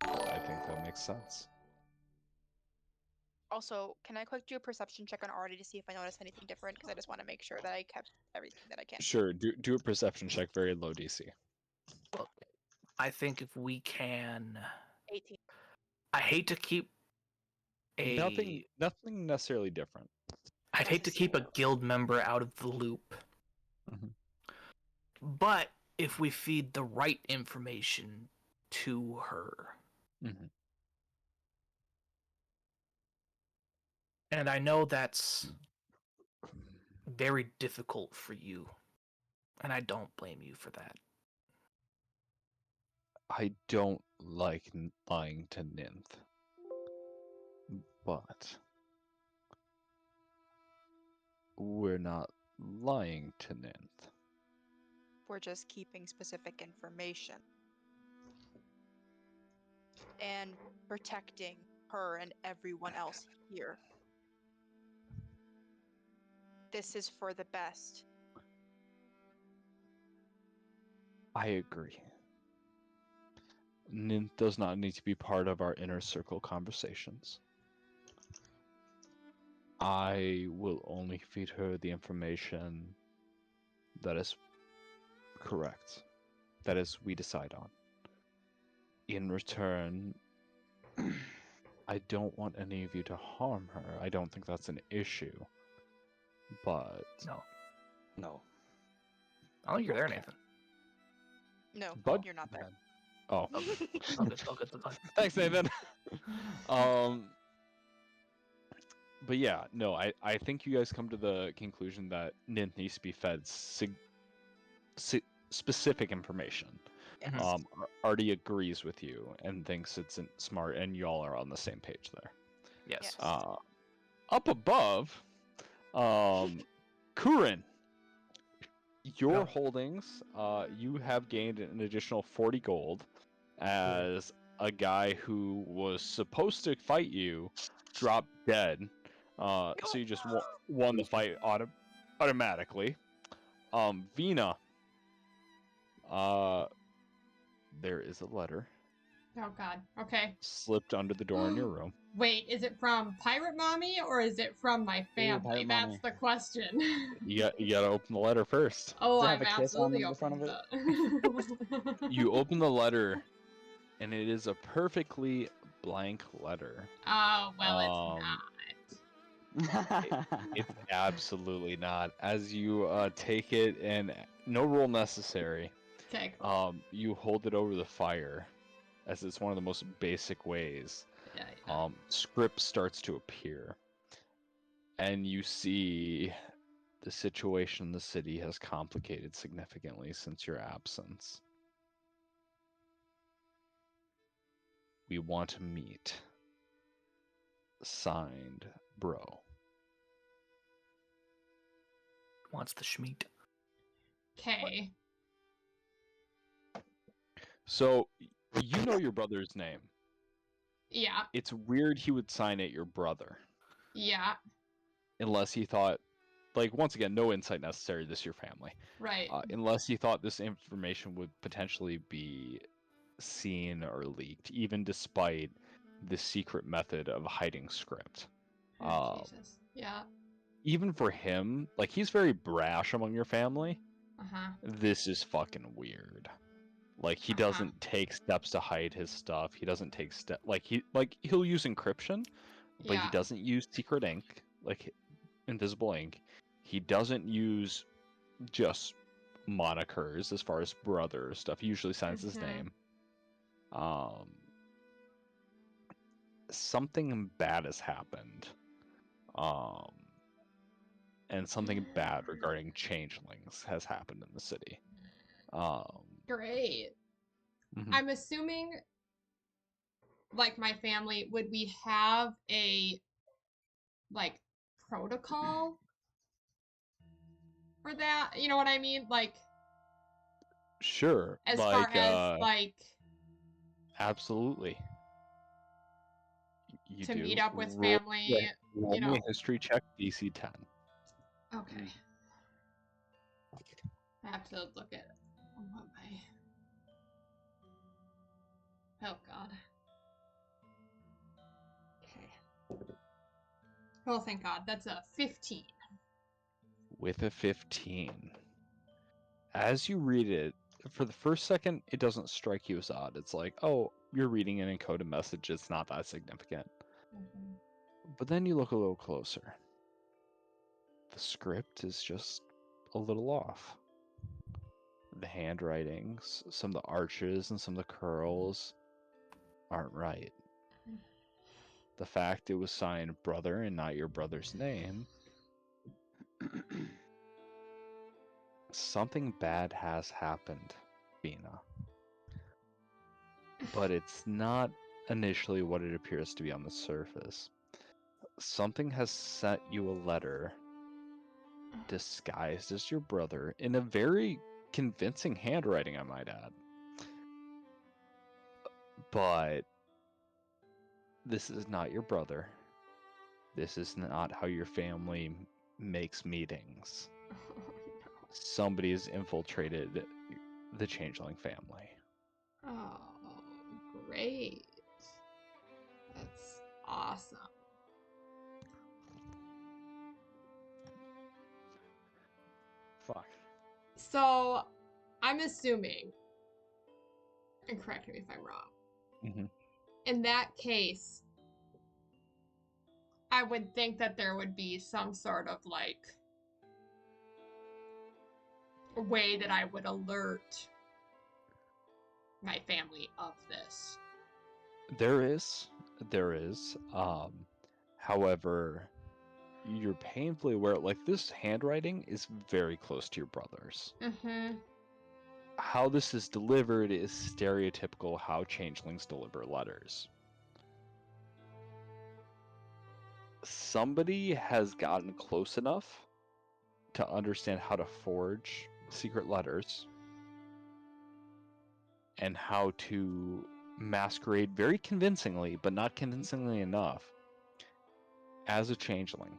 Speaker 2: I think that makes sense.
Speaker 1: Also, can I quick do a perception check on Artie to see if I notice anything different? Because I just want to make sure that I kept everything that I can.
Speaker 2: Sure, do a perception check, very low DC.
Speaker 4: Look, I think if we can...
Speaker 1: 18.
Speaker 4: I hate to keep a...
Speaker 2: Nothing necessarily different.
Speaker 4: I'd hate to keep a guild member out of the loop.
Speaker 2: Mhm.
Speaker 4: But if we feed the right information to her...
Speaker 2: Mhm.
Speaker 4: And I know that's very difficult for you. And I don't blame you for that.
Speaker 2: I don't like lying to Ninth. But we're not lying to Ninth.
Speaker 1: We're just keeping specific information. and protecting her and everyone else here. This is for the best.
Speaker 2: I agree. Nin does not need to be part of our inner circle conversations. I will only feed her the information that is correct, that is, we decide on. In return, I don't want any of you to harm her. I don't think that's an issue. But
Speaker 4: No.
Speaker 5: No.
Speaker 4: I don't think you're there, Nathan.
Speaker 1: No,
Speaker 2: Bud?
Speaker 1: you're not there.
Speaker 2: Oh,
Speaker 4: All good, all good, all good.
Speaker 2: thanks, Nathan. But yeah, no, I think you guys come to the conclusion that Nin needs to be fed specific information.
Speaker 1: Yes.
Speaker 2: Artie agrees with you and thinks it's smart, and y'all are on the same page there.
Speaker 4: Yes.
Speaker 1: Yes.
Speaker 2: Up above, Kurin, your
Speaker 6: Yeah.
Speaker 2: holdings, you have gained an additional 40 gold as a guy who was supposed to fight you dropped dead. So you just won the fight automatically. Vina, there is a letter
Speaker 3: Oh god. Okay.
Speaker 2: slipped under the door in your room.
Speaker 3: Wait, is it from Pirate Mommy or is it from my family?
Speaker 5: Pirate
Speaker 3: That's
Speaker 5: Mommy.
Speaker 3: the question.
Speaker 2: You gotta open the letter first.
Speaker 3: Oh,
Speaker 5: Does it have
Speaker 3: I'm
Speaker 5: a kiss on
Speaker 3: absolutely
Speaker 5: the front
Speaker 3: opening
Speaker 5: of
Speaker 3: the.
Speaker 2: You open the letter, and it is a perfectly blank letter.
Speaker 3: Oh well, it's not.
Speaker 2: It's absolutely not. As you take it, and no rule necessary,
Speaker 3: Okay, cool.
Speaker 2: you hold it over the fire, as it's one of the most basic ways.
Speaker 3: Yeah.
Speaker 2: Script starts to appear, and you see the situation in the city has complicated significantly since your absence. We want to meet. Signed, Bro.
Speaker 4: Wants the schmeat.
Speaker 3: Okay.
Speaker 2: So, you know your brother's name.
Speaker 3: Yeah.
Speaker 2: It's weird he would sign it your brother.
Speaker 3: Yeah.
Speaker 2: Unless he thought, like, once again, no insight necessary, this is your family.
Speaker 3: Right.
Speaker 2: Unless he thought this information would potentially be seen or leaked, even despite the secret method of hiding script.
Speaker 3: Oh, Jesus. Yeah.
Speaker 2: Even for him, like, he's very brash among your family.
Speaker 3: Uh-huh.
Speaker 2: This is fucking weird. Like, he doesn't take steps to hide his stuff. He doesn't take he'll use encryption, but he doesn't use secret ink, like invisible ink. He doesn't use just monikers as far as brother stuff. He usually signs his name. Something bad has happened. And something bad regarding changelings has happened in the city.
Speaker 3: Great.
Speaker 2: Mhm.
Speaker 3: I'm assuming, like, my family, would we have a, like, protocol for that? You know what I mean? Like,
Speaker 2: Sure.
Speaker 3: as far as, like,
Speaker 2: absolutely. You
Speaker 3: to
Speaker 2: do.
Speaker 3: meet up with
Speaker 2: Roll-
Speaker 3: family,
Speaker 2: yeah, roll
Speaker 3: you
Speaker 2: me
Speaker 3: know.
Speaker 2: a history check, DC 10.
Speaker 3: Okay. I have to look at what my. Oh god. Okay. Oh, thank God. That's a 15.
Speaker 2: With a 15. As you read it, for the first second, it doesn't strike you as odd. It's like, oh, you're reading an encoded message. It's not that significant.
Speaker 3: Mhm.
Speaker 2: But then you look a little closer. The script is just a little off. The handwritings, some of the arches and some of the curls aren't right. The fact it was signed brother and not your brother's name. Something bad has happened, Vina. But it's not initially what it appears to be on the surface. Something has sent you a letter disguised as your brother in a very convincing handwriting, I might add. But This is not your brother. This is not how your family makes meetings. Somebody has infiltrated the Changeling family.
Speaker 3: Oh, great. That's awesome.
Speaker 5: Fuck.
Speaker 3: So, I'm assuming, and correct me if I'm wrong,
Speaker 2: Mm-hmm.
Speaker 3: in that case, I would think that there would be some sort of like way that I would alert my family of this.
Speaker 2: There is. However, you're painfully aware, like, this handwriting is very close to your brother's.
Speaker 3: Mm-hmm.
Speaker 2: How this is delivered is stereotypical how changelings deliver letters. Somebody has gotten close enough to understand how to forge secret letters and how to masquerade very convincingly, but not convincingly enough, as a changeling.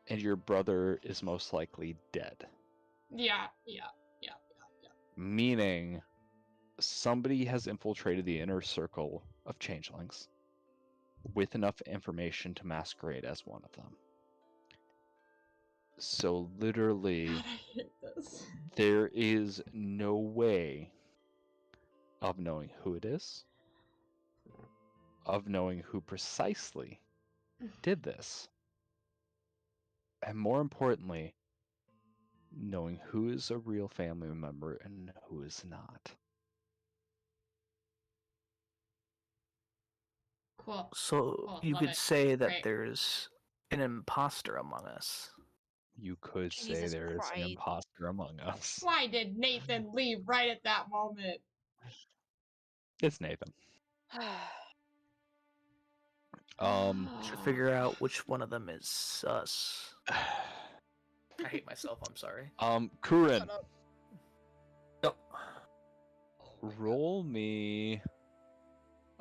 Speaker 2: And your brother is most likely dead.
Speaker 3: Yeah.
Speaker 2: Meaning, somebody has infiltrated the inner circle of changelings with enough information to masquerade as one of them. So literally,
Speaker 3: God, I hate this.
Speaker 2: there is no way of knowing who it is, of knowing who precisely did this, and more importantly, knowing who is a real family member and who is not.
Speaker 3: Cool.
Speaker 4: So
Speaker 3: Cool,
Speaker 4: you
Speaker 3: love
Speaker 4: could
Speaker 3: it.
Speaker 4: say that
Speaker 3: Great.
Speaker 4: there's an imposter among us.
Speaker 2: You could say
Speaker 1: Jesus
Speaker 2: there is an
Speaker 1: Christ.
Speaker 2: imposter among us.
Speaker 3: Why did Nathan leave right at that moment?
Speaker 2: It's Nathan.
Speaker 4: Should figure out which one of them is sus. I hate myself. I'm sorry.
Speaker 2: Kurin,
Speaker 1: Shut up.
Speaker 6: Yep.
Speaker 2: roll me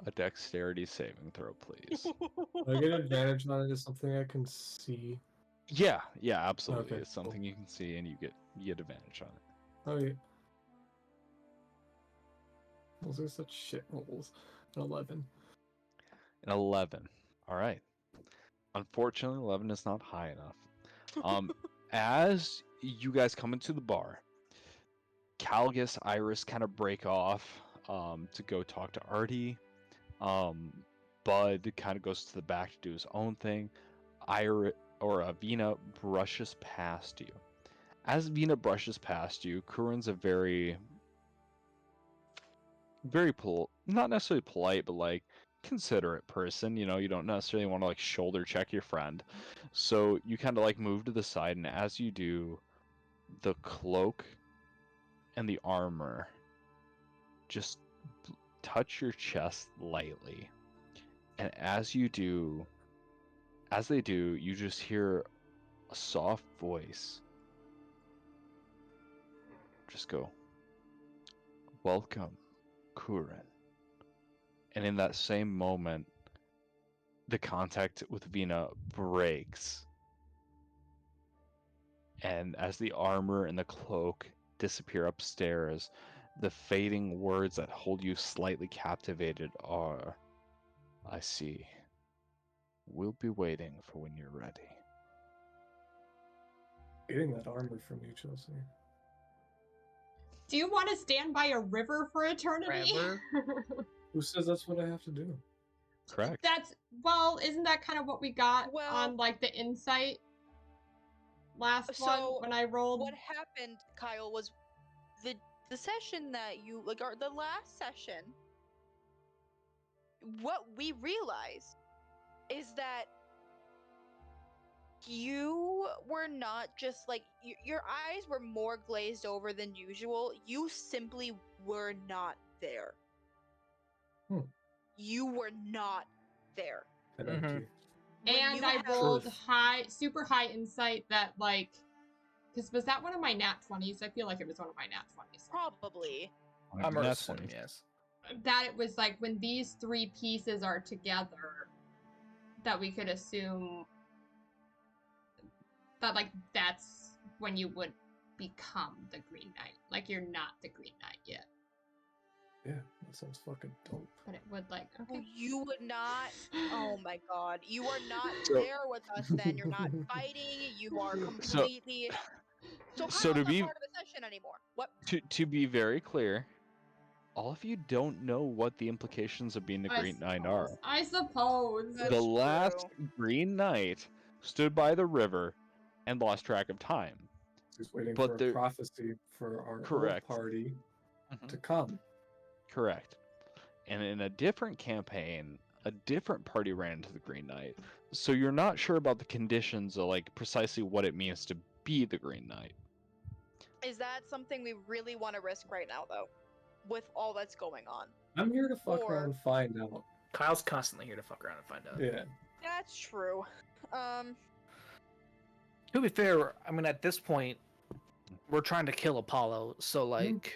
Speaker 2: a dexterity saving throw, please.
Speaker 6: I get advantage on it is something I can see.
Speaker 2: Yeah, absolutely.
Speaker 6: Okay,
Speaker 2: It's something you can see, and you get advantage on it.
Speaker 6: Oh yeah. Those are such shit rolls. An 11.
Speaker 2: An 11. All right. Unfortunately, 11 is not high enough. As you guys come into the bar, Calgus, Iris kind of break off to go talk to Artie. Bud kind of goes to the back to do his own thing. Vina brushes past you. As Vina brushes past you, Kurin's a very not necessarily polite, but like considerate person. You know, you don't necessarily want to like shoulder check your friend. So you kind of like move to the side, and as you do, the cloak and the armor just touch your chest lightly. And as they do, you just hear a soft voice just go, "Welcome, Kurin." And in that same moment, the contact with Vina breaks. And as the armor and the cloak disappear upstairs, the fading words that hold you slightly captivated are, "I see. We'll be waiting for when you're ready."
Speaker 6: Getting that armor from you, Chelsea.
Speaker 3: Do you want to stand by a river for eternity?
Speaker 4: Forever?
Speaker 6: Who says that's what I have to do?
Speaker 2: Correct.
Speaker 3: Isn't that kind of what we got
Speaker 1: Well-
Speaker 3: on like the insight last
Speaker 1: So,
Speaker 3: one when I rolled?
Speaker 1: What happened, Kyle, was the session that you like, or the last session. What we realized is that you were not just like your eyes were more glazed over than usual. You simply were not there. You were not there.
Speaker 6: An
Speaker 4: Mhm.
Speaker 6: empty.
Speaker 1: When
Speaker 3: And
Speaker 1: you
Speaker 3: I
Speaker 1: have-
Speaker 3: rolled super high insight that like, because was that one of my nat 20s? I feel like it was one of my nat 20s.
Speaker 1: Probably.
Speaker 4: I'm
Speaker 2: Nat
Speaker 4: assuming
Speaker 2: 20s.
Speaker 4: yes.
Speaker 3: That it was like when these three pieces are together, that we could assume that like that's when you would become the Green Knight. Like you're not the Green Knight yet,
Speaker 6: Yeah, that sounds fucking dope.
Speaker 3: but it would like okay.
Speaker 1: You would not. Oh my god. You are not
Speaker 2: So-
Speaker 1: there with us then. You're not fighting. You are completely. So
Speaker 2: So
Speaker 1: Kyle's
Speaker 2: to
Speaker 1: not
Speaker 2: be-
Speaker 1: part of the session anymore. What?
Speaker 2: To be very clear, all of you don't know what the implications of being the Green Knight are.
Speaker 3: I suppose.
Speaker 1: That's
Speaker 2: The last
Speaker 1: true.
Speaker 2: Green Knight stood by the river and lost track of time.
Speaker 6: He's waiting
Speaker 2: But
Speaker 6: for
Speaker 2: there-
Speaker 6: a prophecy for our
Speaker 2: Correct.
Speaker 6: old party
Speaker 2: Mhm.
Speaker 6: to come.
Speaker 2: Correct. And in a different campaign, a different party ran into the Green Knight. So you're not sure about the conditions of like precisely what it means to be the Green Knight.
Speaker 1: Is that something we really want to risk right now, though? With all that's going on.
Speaker 6: I'm here to fuck
Speaker 1: Or-
Speaker 6: around and find out.
Speaker 4: Kyle's constantly here to fuck around and find out.
Speaker 6: Yeah.
Speaker 1: That's true.
Speaker 4: To be fair, I mean, at this point, we're trying to kill Apollo, so like,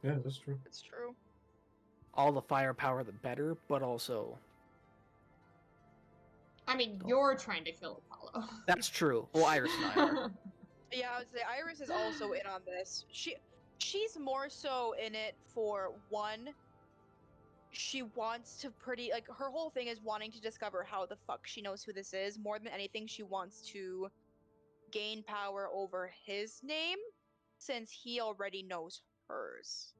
Speaker 6: Yeah, that's true.
Speaker 1: It's true.
Speaker 4: all the firepower the better, but also
Speaker 3: I mean, you're trying to kill Apollo.
Speaker 4: that's true. Well, Iris and I are.
Speaker 1: Yeah, I would say Iris is also in on this. She's more so in it for one. She wants to her whole thing is wanting to discover how the fuck she knows who this is. More than anything, she wants to gain power over his name since he already knows hers.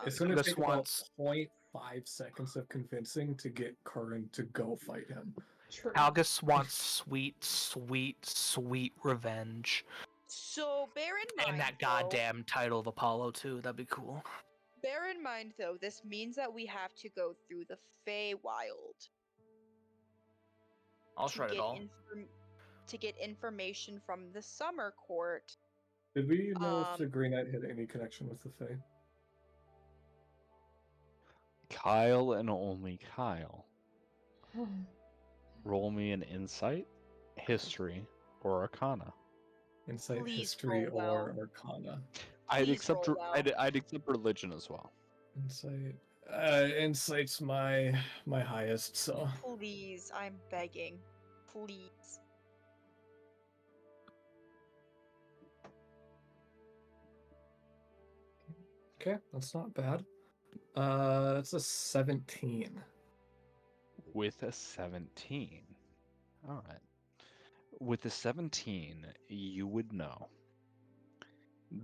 Speaker 6: It's gonna
Speaker 4: This
Speaker 6: take about
Speaker 4: wants
Speaker 6: 0.5 seconds of convincing to get Curran to go fight him.
Speaker 3: True.
Speaker 4: Algus wants sweet, sweet, sweet revenge,
Speaker 1: So bear in mind
Speaker 4: and that
Speaker 1: though-
Speaker 4: goddamn title of Apollo too. That'd be cool.
Speaker 1: Bear in mind though, this means that we have to go through the Feywild
Speaker 4: I'll
Speaker 1: to
Speaker 4: shred it
Speaker 1: get
Speaker 4: all.
Speaker 1: to get information from the Summer Court.
Speaker 6: Did we know if the
Speaker 1: Um,
Speaker 6: Green Knight had any connection with the Fae?
Speaker 2: Kyle and only Kyle. Roll me an insight, history, or arcana.
Speaker 6: Insight,
Speaker 1: Please
Speaker 6: history,
Speaker 1: roll well.
Speaker 6: or arcana?
Speaker 2: I'd
Speaker 1: Please
Speaker 2: accept
Speaker 1: roll well.
Speaker 2: I'd accept religion as well.
Speaker 6: Insight. Insight's my highest, so
Speaker 1: Please, I'm begging. Please.
Speaker 6: okay, that's not bad. That's a 17.
Speaker 2: With a 17. All right. With a 17, you would know.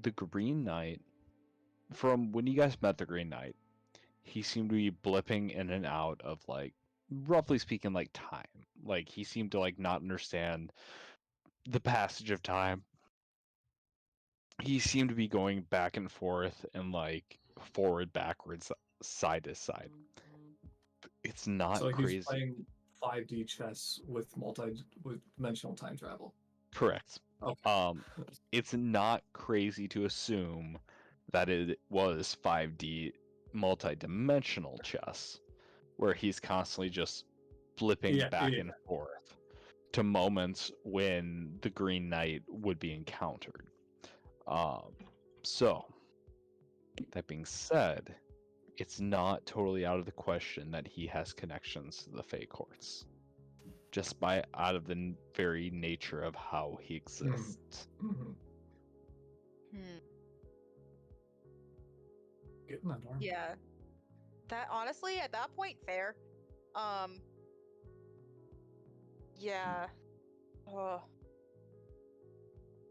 Speaker 2: The Green Knight, from when you guys met the Green Knight, he seemed to be blipping in and out of, like, roughly speaking, like, time. Like, he seemed to, like, not understand the passage of time. He seemed to be going back and forth and, like, forward, backwards, side to side. It's not
Speaker 6: So
Speaker 2: crazy.
Speaker 6: he's playing 5D chess with dimensional time travel.
Speaker 2: Correct.
Speaker 6: Okay.
Speaker 2: It's not crazy to assume that it was 5D multi-dimensional chess, where he's constantly just flipping
Speaker 6: Yeah,
Speaker 2: back
Speaker 6: yeah.
Speaker 2: and forth to moments when the Green Knight would be encountered. So, that being said, it's not totally out of the question that he has connections to the Fey Courts, just out of the very nature of how he exists.
Speaker 6: Mhm.
Speaker 1: Hmm.
Speaker 6: Getting that arm.
Speaker 1: Yeah. That honestly, at that point, fair. Yeah.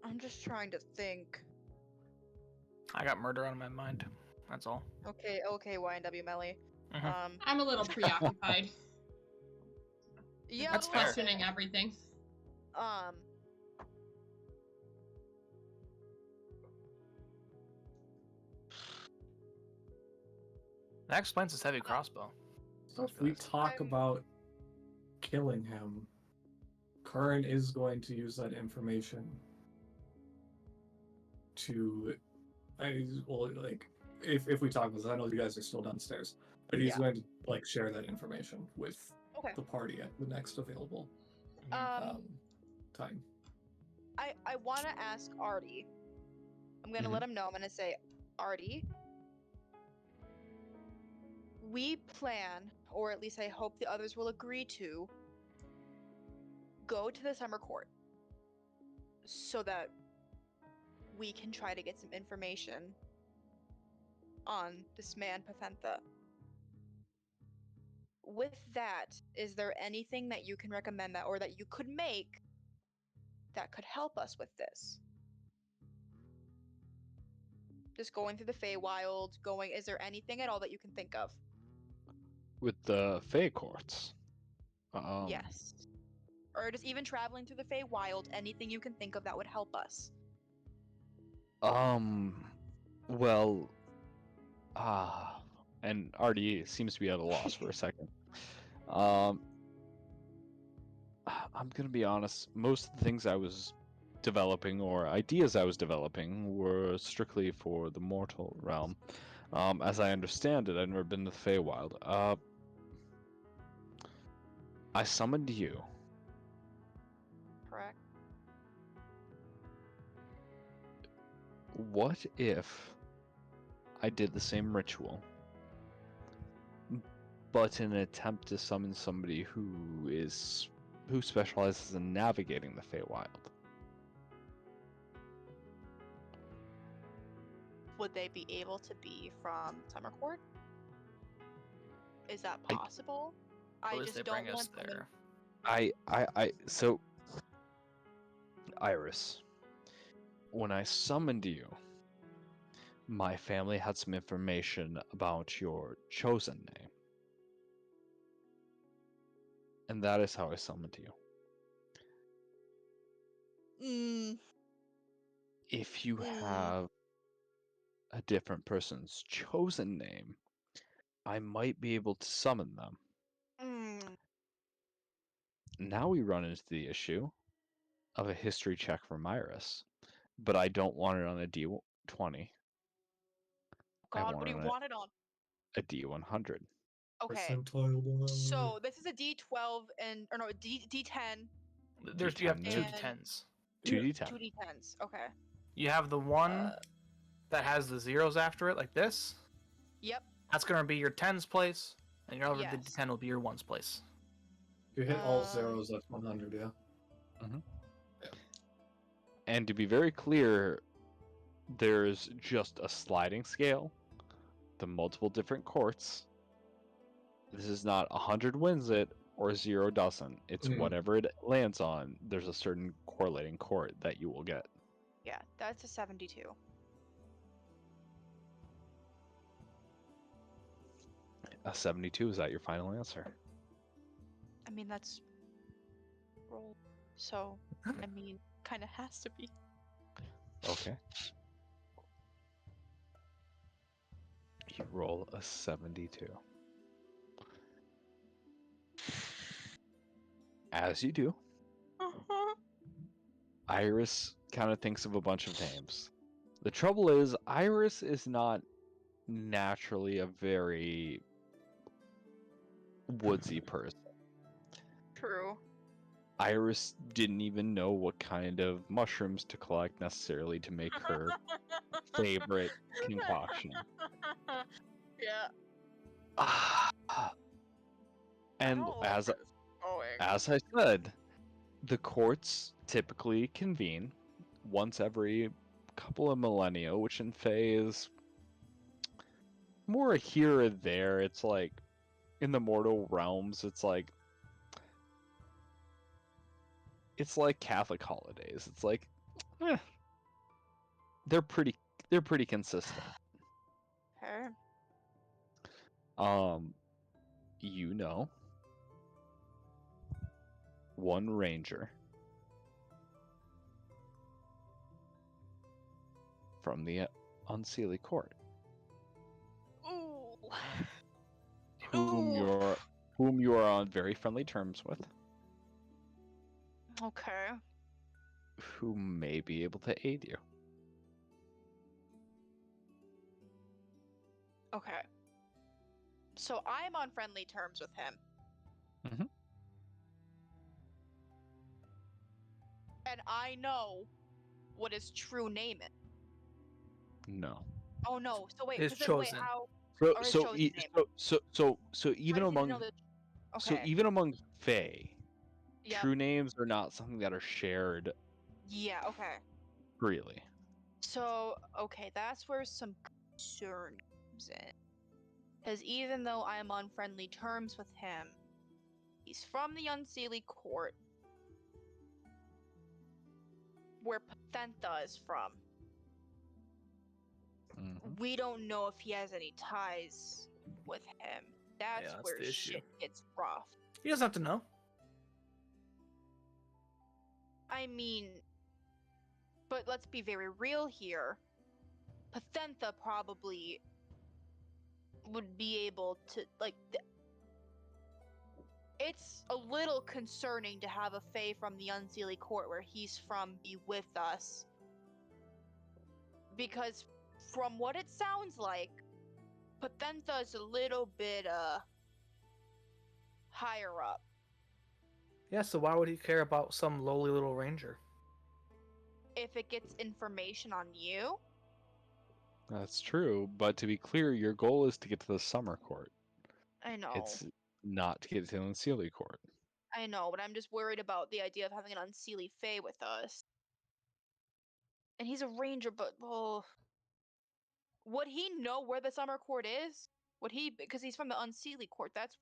Speaker 1: I'm just trying to think.
Speaker 4: I got murder on my mind. That's all.
Speaker 1: Okay, YNW Melly.
Speaker 4: Mhm.
Speaker 3: I'm a little preoccupied.
Speaker 1: Yeah.
Speaker 4: That's
Speaker 1: a
Speaker 4: fair.
Speaker 1: little bit.
Speaker 3: Questioning everything.
Speaker 4: That explains his heavy crossbow.
Speaker 6: So if we talk
Speaker 1: I'm-
Speaker 6: about killing him, Curran is going to use that information to, if we talk about this, I know you guys are still downstairs, but he's
Speaker 1: Yeah.
Speaker 6: going to like share that information with
Speaker 1: Okay.
Speaker 6: the party at the next available time.
Speaker 1: I want to ask Artie. I'm gonna
Speaker 6: Mhm.
Speaker 1: let him know. I'm gonna say, Artie, we plan, or at least I hope the others will agree to, go to the summer court so that we can try to get some information on this man Pathentha. With that, is there anything that you can recommend that, or that you could make that could help us with this? Just going through the Feywild, is there anything at all that you can think of?
Speaker 2: With the Fey courts.
Speaker 1: Yes. Or just even traveling through the Feywild, anything you can think of that would help us.
Speaker 2: Well, and RDE seems to be at a loss for a second. I'm gonna be honest, most of the things I was developing, or ideas I was developing, were strictly for the mortal realm. As I understand it, I've never been to the Feywild. I summoned you.
Speaker 1: Correct.
Speaker 2: What if I did the same ritual, but in an attempt to summon somebody who specializes in navigating the Feywild?
Speaker 1: Would they be able to be from Summer Court? Is that possible? I
Speaker 4: Will
Speaker 1: just
Speaker 4: they
Speaker 1: don't
Speaker 4: bring us
Speaker 1: want them.
Speaker 4: there?
Speaker 2: So, Iris, when I summoned you, my family had some information about your chosen name. And that is how I summoned you. If you have a different person's chosen name, I might be able to summon them. Now we run into the issue of a history check from Iris, but I don't want it on a D20.
Speaker 1: God, what do you want it on?
Speaker 2: A D100.
Speaker 1: Okay.
Speaker 6: Percentile one.
Speaker 1: So this is a D12 or no, D10.
Speaker 4: You have
Speaker 2: D10
Speaker 4: two
Speaker 1: and-
Speaker 4: D10s.
Speaker 2: 2D10.
Speaker 1: 2D10s. Okay.
Speaker 4: You have the one that has the zeros after it, like this.
Speaker 1: Yep.
Speaker 4: That's gonna be your tens place, and your other
Speaker 1: Yes.
Speaker 4: D10 will be your ones place.
Speaker 6: If you hit all zeros, that's 100, yeah.
Speaker 2: And to be very clear, there's just a sliding scale, the multiple different courts. This is not 100 wins it or 0 doesn't. It's whatever it lands on, there's a certain correlating court that you will get.
Speaker 1: Yeah, that's a 72.
Speaker 2: A 72, is that your final answer?
Speaker 1: I mean, that's roll. So, I mean, kind of has to be.
Speaker 2: Okay. You roll a 72. As you do, Iris kind of thinks of a bunch of names. The trouble is, Iris is not naturally a very woodsy person.
Speaker 1: True.
Speaker 2: Iris didn't even know what kind of mushrooms to collect necessarily to make her favorite concoction.
Speaker 1: Yeah.
Speaker 2: And
Speaker 1: I don't like
Speaker 2: as
Speaker 1: where this is going.
Speaker 2: As I said, the courts typically convene once every couple of millennia, which in Fae is more here or there. It's like in the mortal realms, it's like Catholic holidays. It's like they're pretty consistent.
Speaker 1: Okay.
Speaker 2: You know, one ranger from the Unseelie Court,
Speaker 1: Ooh.
Speaker 2: whom you are on very friendly terms with,
Speaker 1: Okay.
Speaker 2: who may be able to aid you.
Speaker 1: Okay. So I'm on friendly terms with him.
Speaker 2: Mhm.
Speaker 1: And I know what his true name is.
Speaker 2: No.
Speaker 1: Oh no. So wait,
Speaker 4: His
Speaker 1: so then wait,
Speaker 4: chosen.
Speaker 1: how
Speaker 2: So
Speaker 1: Or his
Speaker 2: so
Speaker 1: chosen
Speaker 2: e-
Speaker 1: name.
Speaker 2: so
Speaker 1: How
Speaker 2: even
Speaker 1: does he
Speaker 2: among
Speaker 1: know that-
Speaker 2: so
Speaker 1: Okay.
Speaker 2: even among Fae,
Speaker 1: Yep.
Speaker 2: true names are not something that are shared
Speaker 1: Yeah. Okay.
Speaker 2: freely.
Speaker 1: So, okay, that's where some concern comes in. Because even though I am on friendly terms with him, he's from the Unseelie Court, where Pathentha is from.
Speaker 2: Mhm.
Speaker 1: We don't know if he has any ties with him. That's
Speaker 4: that's
Speaker 1: where
Speaker 4: the issue.
Speaker 1: shit gets rough.
Speaker 4: He doesn't have to know.
Speaker 1: I mean, but let's be very real here. Pathentha probably would be able to, like, it's a little concerning to have a Fae from the Unseelie Court where he's from be with us. Because from what it sounds like, Pathentha is a little bit, higher up.
Speaker 4: Yeah, so why would he care about some lowly little ranger?
Speaker 1: If it gets information on you,
Speaker 2: That's true, but to be clear, your goal is to get to the Summer Court.
Speaker 1: I know.
Speaker 2: It's not to get to the Unseelie Court.
Speaker 1: I know, but I'm just worried about the idea of having an Unseelie Fae with us. And he's a ranger, but would he know where the Summer Court is? Would he? Because he's from the Unseelie Court. That's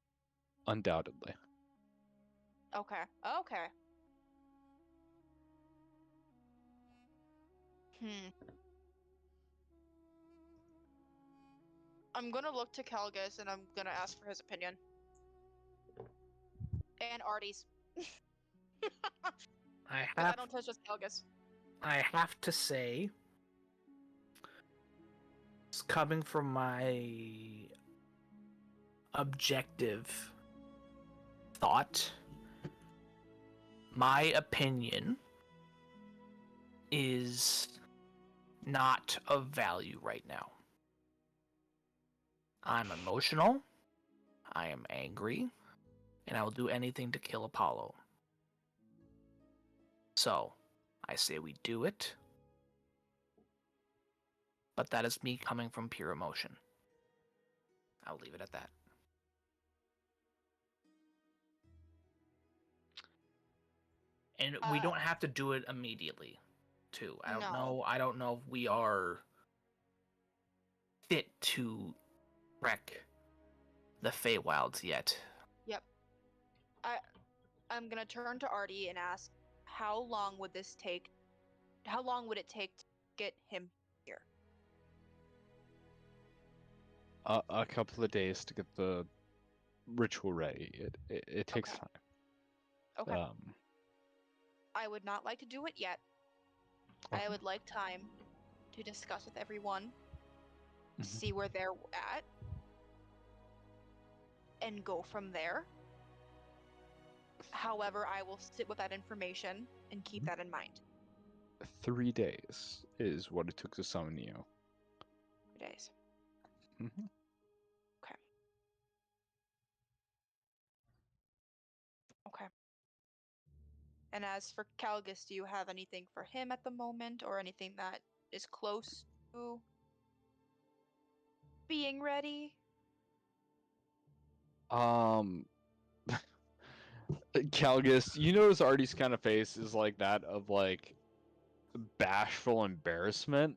Speaker 2: Undoubtedly.
Speaker 1: okay. Okay. I'm gonna look to Calgus and I'm gonna ask for his opinion. And Artie's.
Speaker 4: I
Speaker 1: I
Speaker 4: have
Speaker 1: don't trust just Calgus.
Speaker 4: I have to say, it's coming from my objective thought. My opinion is not of value right now. I'm emotional, I am angry, and I will do anything to kill Apollo. So, I say we do it, but that is me coming from pure emotion. I'll leave it at that. And we don't have to do it immediately, too. I don't know if we are fit to wreck the Feywilds yet.
Speaker 1: Yep. I'm gonna turn to Artie and ask, how long would this take? How long would it take to get him here?
Speaker 2: A couple of days to get the ritual ready. It takes
Speaker 1: Okay.
Speaker 2: time.
Speaker 1: Okay. I would not like to do it yet.
Speaker 2: Okay.
Speaker 1: I would like time to discuss with everyone,
Speaker 2: Mhm.
Speaker 1: see where they're at, and go from there. However, I will sit with that information and keep that in mind.
Speaker 2: 3 days is what it took to summon you.
Speaker 1: 3 days.
Speaker 2: Mhm.
Speaker 1: Okay. And as for Calgus, do you have anything for him at the moment, or anything that is close to being ready?
Speaker 2: Calgus, you notice Artie's kind of face is like that of like bashful embarrassment.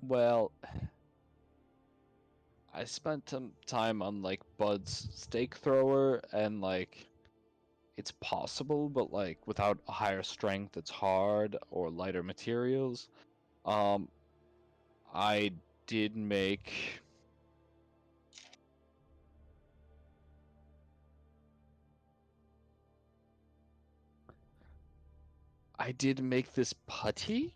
Speaker 2: Well, I spent some time on like Bud's stake thrower, and like it's possible, but like without a higher strength, it's hard, or lighter materials. I did make this putty.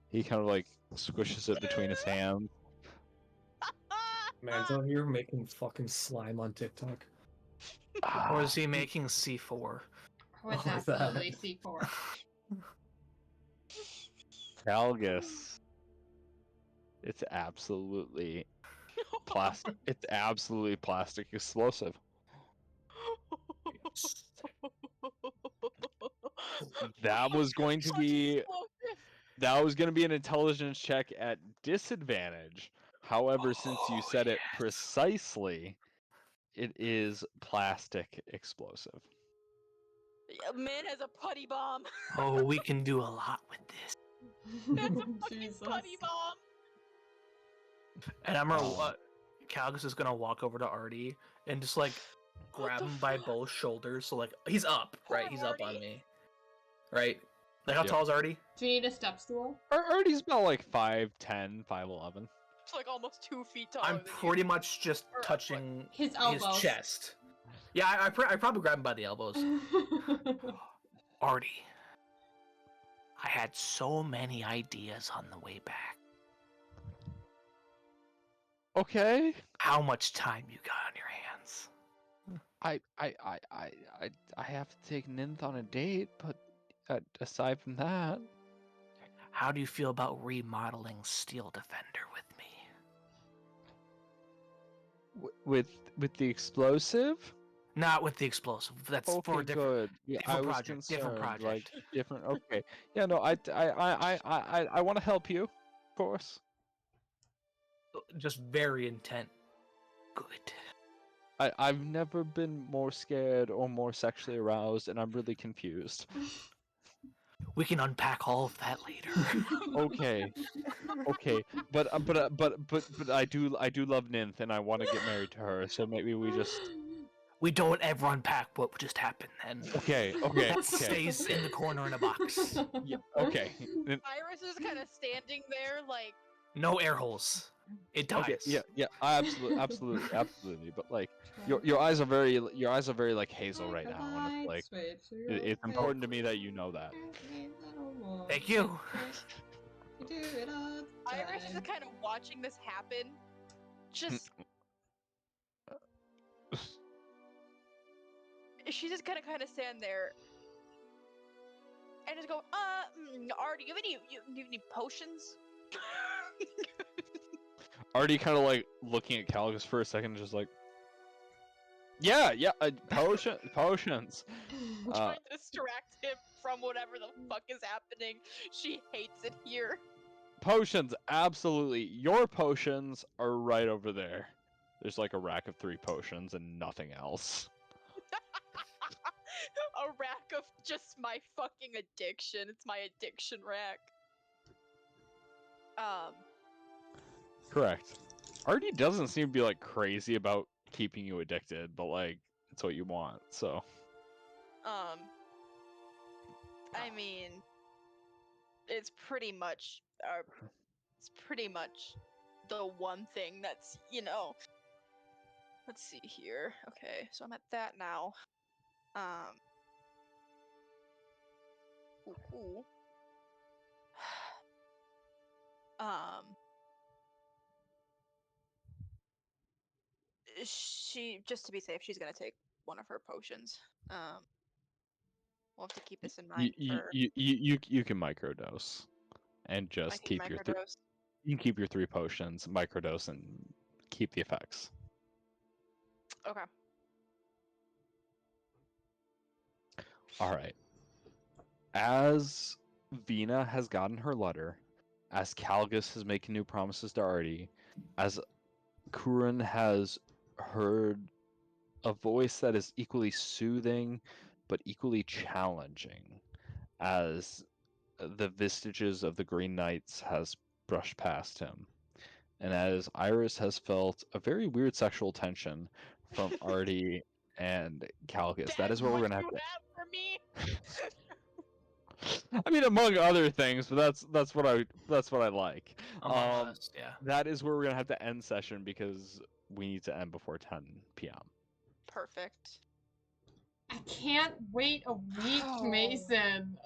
Speaker 2: He kind of like squishes it between his hands.
Speaker 6: Man's out here making fucking slime on TikTok.
Speaker 4: Or is he making C4?
Speaker 3: Oh, it's
Speaker 6: Like that.
Speaker 3: absolutely C4.
Speaker 2: Calgus. It's absolutely plastic. It's absolutely plastic explosive. That was going to be That was going to be an intelligence check at disadvantage. However, since you said it
Speaker 4: yes.
Speaker 2: precisely, it is plastic explosive.
Speaker 1: Man has a putty bomb.
Speaker 4: Oh, we can do a lot with this.
Speaker 1: It's a fucking
Speaker 3: Jesus.
Speaker 1: putty bomb.
Speaker 4: And I'm gonna.
Speaker 2: Oh.
Speaker 4: Calgus is gonna walk over to Artie and just like
Speaker 1: What
Speaker 4: grab
Speaker 1: the
Speaker 4: him by
Speaker 1: fuck?
Speaker 4: both shoulders. So like he's up, right?
Speaker 1: Poor
Speaker 4: He's up on
Speaker 1: Artie.
Speaker 4: me, right? Like how
Speaker 2: Yep.
Speaker 4: tall is Artie?
Speaker 3: Do you need a step stool?
Speaker 2: Artie's about like 5'10", 5'11".
Speaker 1: It's like almost 2 feet taller
Speaker 4: I'm
Speaker 1: than
Speaker 4: pretty much just
Speaker 1: Or, like,
Speaker 4: touching
Speaker 3: His
Speaker 4: his
Speaker 3: elbows.
Speaker 4: chest. Yeah, I probably grab him by the elbows. Artie, I had so many ideas on the way back.
Speaker 2: Okay.
Speaker 4: How much time you got on your hands?
Speaker 2: I have to take Ninth on a date, but aside from that,
Speaker 4: How do you feel about remodeling Steel Defender with me?
Speaker 2: with the explosive.
Speaker 4: Not with the explosive. That's
Speaker 2: Okay,
Speaker 4: for a different.
Speaker 2: good. Yeah, I
Speaker 4: different
Speaker 2: was
Speaker 4: project, different
Speaker 2: concerned, like
Speaker 4: project.
Speaker 2: different. Okay, yeah, no, I want to help you, of course.
Speaker 4: Just very intent. Good.
Speaker 2: I've never been more scared or more sexually aroused, and I'm really confused.
Speaker 4: We can unpack all of that later.
Speaker 2: Okay, okay, but I do love Ninth, and I want to get married to her. So maybe we just
Speaker 4: We don't ever unpack what just happened then.
Speaker 2: okay.
Speaker 4: That stays in the corner in a box.
Speaker 2: Yeah, okay.
Speaker 1: Iris is kind of standing there like,
Speaker 4: No air holes. It dies.
Speaker 2: Okay, yeah, absolutely. But like, your eyes are very like hazel right now, and it's like it's important to me that you know that.
Speaker 4: Thank you.
Speaker 1: Iris is kind of watching this happen. Just. She's just gonna kind of stand there and just go, Artie, you have any potions?
Speaker 2: Artie kind of like looking at Calgus for a second, just like, yeah, potions.
Speaker 1: Trying to distract him from whatever the fuck is happening. She hates it here.
Speaker 2: Potions, absolutely. Your potions are right over there. There's like a rack of 3 potions and nothing else.
Speaker 1: A rack of just my fucking addiction. It's my addiction rack.
Speaker 2: Correct. Artie doesn't seem to be like crazy about keeping you addicted, but like it's what you want. So.
Speaker 1: I mean, it's pretty much the one thing that's, let's see here. Okay, so I'm at that now. Ooh. She, just to be safe, she's gonna take one of her potions. We'll have to keep this in mind for
Speaker 2: You can microdose, and
Speaker 1: I
Speaker 2: just
Speaker 1: can
Speaker 2: keep your
Speaker 1: microdose.
Speaker 2: you can keep your 3 potions, microdose, and keep the effects.
Speaker 1: Okay.
Speaker 2: All right. As Vina has gotten her letter, as Calgus is making new promises to Artie, as Kurin has heard a voice that is equally soothing but equally challenging, as the vestiges of the Green Knights has brushed past him, and as Iris has felt a very weird sexual tension from Artie and Calgus, that is where we're gonna have to.
Speaker 1: For me.
Speaker 2: I mean, among other things, but that's what I like.
Speaker 4: Among us, yeah.
Speaker 2: That is where we're gonna have to end session because we need to end before 10 p.m.
Speaker 1: Perfect.
Speaker 3: I can't wait a week,
Speaker 1: Oh.
Speaker 3: Mason.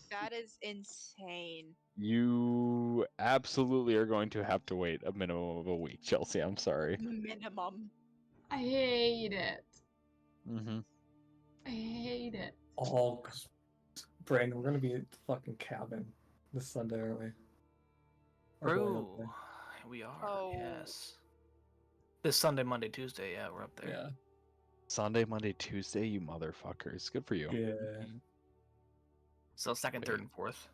Speaker 1: That is insane.
Speaker 2: You absolutely are going to have to wait a minimum of a week, Chelsea. I'm sorry.
Speaker 1: Minimum.
Speaker 3: I hate it.
Speaker 2: Mm-hmm.
Speaker 3: I hate it.
Speaker 6: All because Brandon, we're gonna be at the fucking cabin this Sunday, aren't we? We're going up
Speaker 4: Bro,
Speaker 6: there.
Speaker 4: we are.
Speaker 1: Oh.
Speaker 4: Yes. This Sunday, Monday, Tuesday. Yeah, we're up there.
Speaker 6: Yeah.
Speaker 2: Sunday, Monday, Tuesday, you motherfuckers. Good for you.
Speaker 6: Yeah.
Speaker 4: So second, third, and fourth.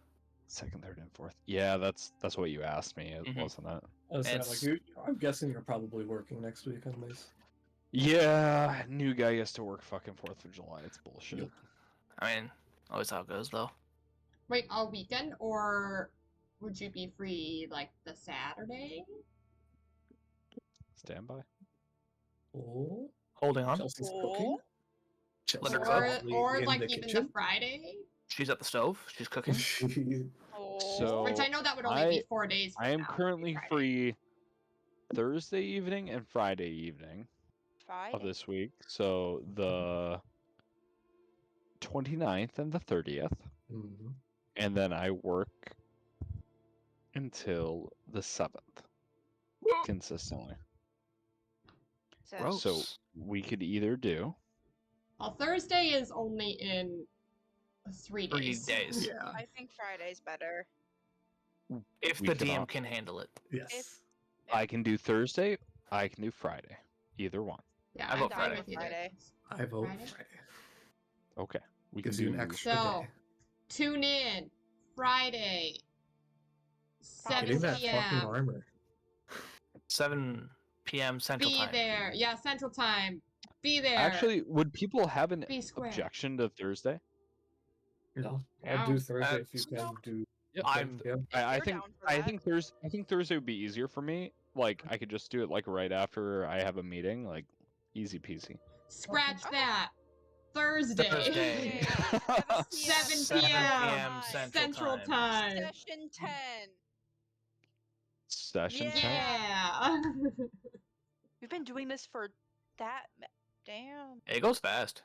Speaker 2: second, third, and fourth. Yeah, that's what you asked me, wasn't it?
Speaker 6: I was saying,
Speaker 4: It's-
Speaker 6: I'm guessing you're probably working next week on these.
Speaker 2: Yeah, new guy gets to work fucking 4th of July. It's bullshit.
Speaker 6: Yep.
Speaker 4: I mean, always how it goes though.
Speaker 3: Wait, all weekend, or would you be free like the Saturday?
Speaker 2: Stand by.
Speaker 6: Oh,
Speaker 4: Holding on.
Speaker 6: Chelsea's
Speaker 1: Oh.
Speaker 6: cooking.
Speaker 4: Let her
Speaker 6: Chelsea's
Speaker 4: cook.
Speaker 6: probably
Speaker 3: Or
Speaker 6: in
Speaker 3: like
Speaker 6: the
Speaker 3: even the
Speaker 6: kitchen.
Speaker 3: Friday?
Speaker 4: She's at the stove. She's cooking.
Speaker 1: Oh.
Speaker 2: So
Speaker 3: Which I know that would only be 4 days.
Speaker 2: I
Speaker 3: from
Speaker 2: am
Speaker 3: now, would be
Speaker 2: currently
Speaker 3: Friday.
Speaker 2: free Thursday evening and Friday evening
Speaker 1: Friday.
Speaker 2: of this week. So the 29th and the 30th.
Speaker 6: Mhm.
Speaker 2: And then I work until the 7th consistently.
Speaker 4: Gross.
Speaker 2: So we could either do
Speaker 3: Well, Thursday is only in 3
Speaker 4: 3
Speaker 3: days.
Speaker 4: days.
Speaker 6: Yeah.
Speaker 1: I think Friday's better.
Speaker 4: If
Speaker 2: We
Speaker 4: the
Speaker 2: can
Speaker 4: DM
Speaker 2: all-
Speaker 4: can handle it.
Speaker 6: Yes.
Speaker 2: I can do Thursday, I can do Friday. Either one.
Speaker 3: Yeah,
Speaker 4: I
Speaker 3: I'm
Speaker 4: vote
Speaker 3: fine
Speaker 4: Friday.
Speaker 3: with either.
Speaker 1: Friday.
Speaker 6: I vote
Speaker 3: Friday?
Speaker 6: Friday.
Speaker 2: Okay. We can
Speaker 6: Gives you
Speaker 2: do
Speaker 6: an extra
Speaker 3: So,
Speaker 6: day.
Speaker 3: Tune in Friday, 7
Speaker 6: Getting that
Speaker 3: p.m.
Speaker 6: fucking armor.
Speaker 4: 7 p.m. Central
Speaker 3: Be
Speaker 4: Time.
Speaker 3: there. Yeah, Central Time. Be there.
Speaker 2: Actually, would people have an
Speaker 3: be square.
Speaker 2: objection to Thursday?
Speaker 6: No,
Speaker 3: Yeah.
Speaker 6: I'll do Thursday if you can
Speaker 1: No.
Speaker 6: do.
Speaker 2: Yep.
Speaker 4: I'm-
Speaker 6: Yeah.
Speaker 2: I
Speaker 1: We're
Speaker 2: think
Speaker 1: down for that.
Speaker 2: I think Thursday would be easier for me. Like I could just do it like right after I have a meeting, like easy peasy.
Speaker 3: Scratch
Speaker 1: Okay.
Speaker 3: that. Thursday.
Speaker 4: Thursday.
Speaker 3: 7
Speaker 4: 7
Speaker 3: p.m.
Speaker 4: p.m.
Speaker 3: Central Time.
Speaker 1: Session 10.
Speaker 2: Session 10.
Speaker 3: Yeah.
Speaker 1: We've been doing this for that. Damn.
Speaker 4: It goes fast.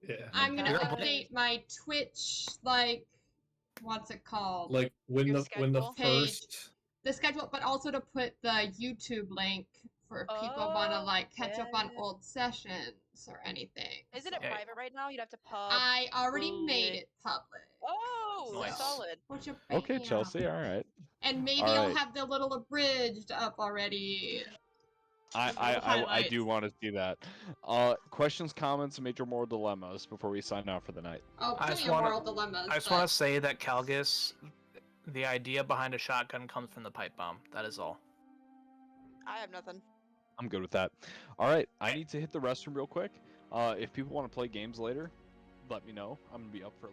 Speaker 6: Yeah.
Speaker 3: I'm gonna
Speaker 4: You're-
Speaker 3: update my Twitch, like, what's it called?
Speaker 6: Like when
Speaker 1: Your
Speaker 6: the
Speaker 1: schedule?
Speaker 6: first.
Speaker 3: The schedule, but also to put the YouTube link for if people want to
Speaker 1: Oh,
Speaker 3: like catch up on
Speaker 1: yeah.
Speaker 3: old sessions or anything.
Speaker 1: Isn't it
Speaker 4: Yeah.
Speaker 1: private right now? You'd have to pub.
Speaker 3: I already made
Speaker 1: public.
Speaker 3: it public.
Speaker 1: Oh,
Speaker 4: Nice.
Speaker 1: solid.
Speaker 3: What you
Speaker 2: Okay,
Speaker 3: bam.
Speaker 2: Chelsea. All right.
Speaker 3: And maybe
Speaker 2: All
Speaker 3: I'll
Speaker 2: right.
Speaker 3: have the little abridged up already.
Speaker 2: I
Speaker 3: Highlights.
Speaker 2: do want to see that. Questions, comments, major moral dilemmas before we sign out for the night.
Speaker 3: Oh,
Speaker 4: I
Speaker 3: plenty
Speaker 4: just
Speaker 3: of
Speaker 4: wanna-
Speaker 3: moral dilemmas.
Speaker 4: I just
Speaker 3: but
Speaker 4: want to say that Calgus, the idea behind a shotgun comes from the pipe bomb. That is all.
Speaker 1: I have nothing.
Speaker 2: I'm good with that. All right, I need to hit the restroom real quick. If people want to play games later, let me know. I'm gonna be up for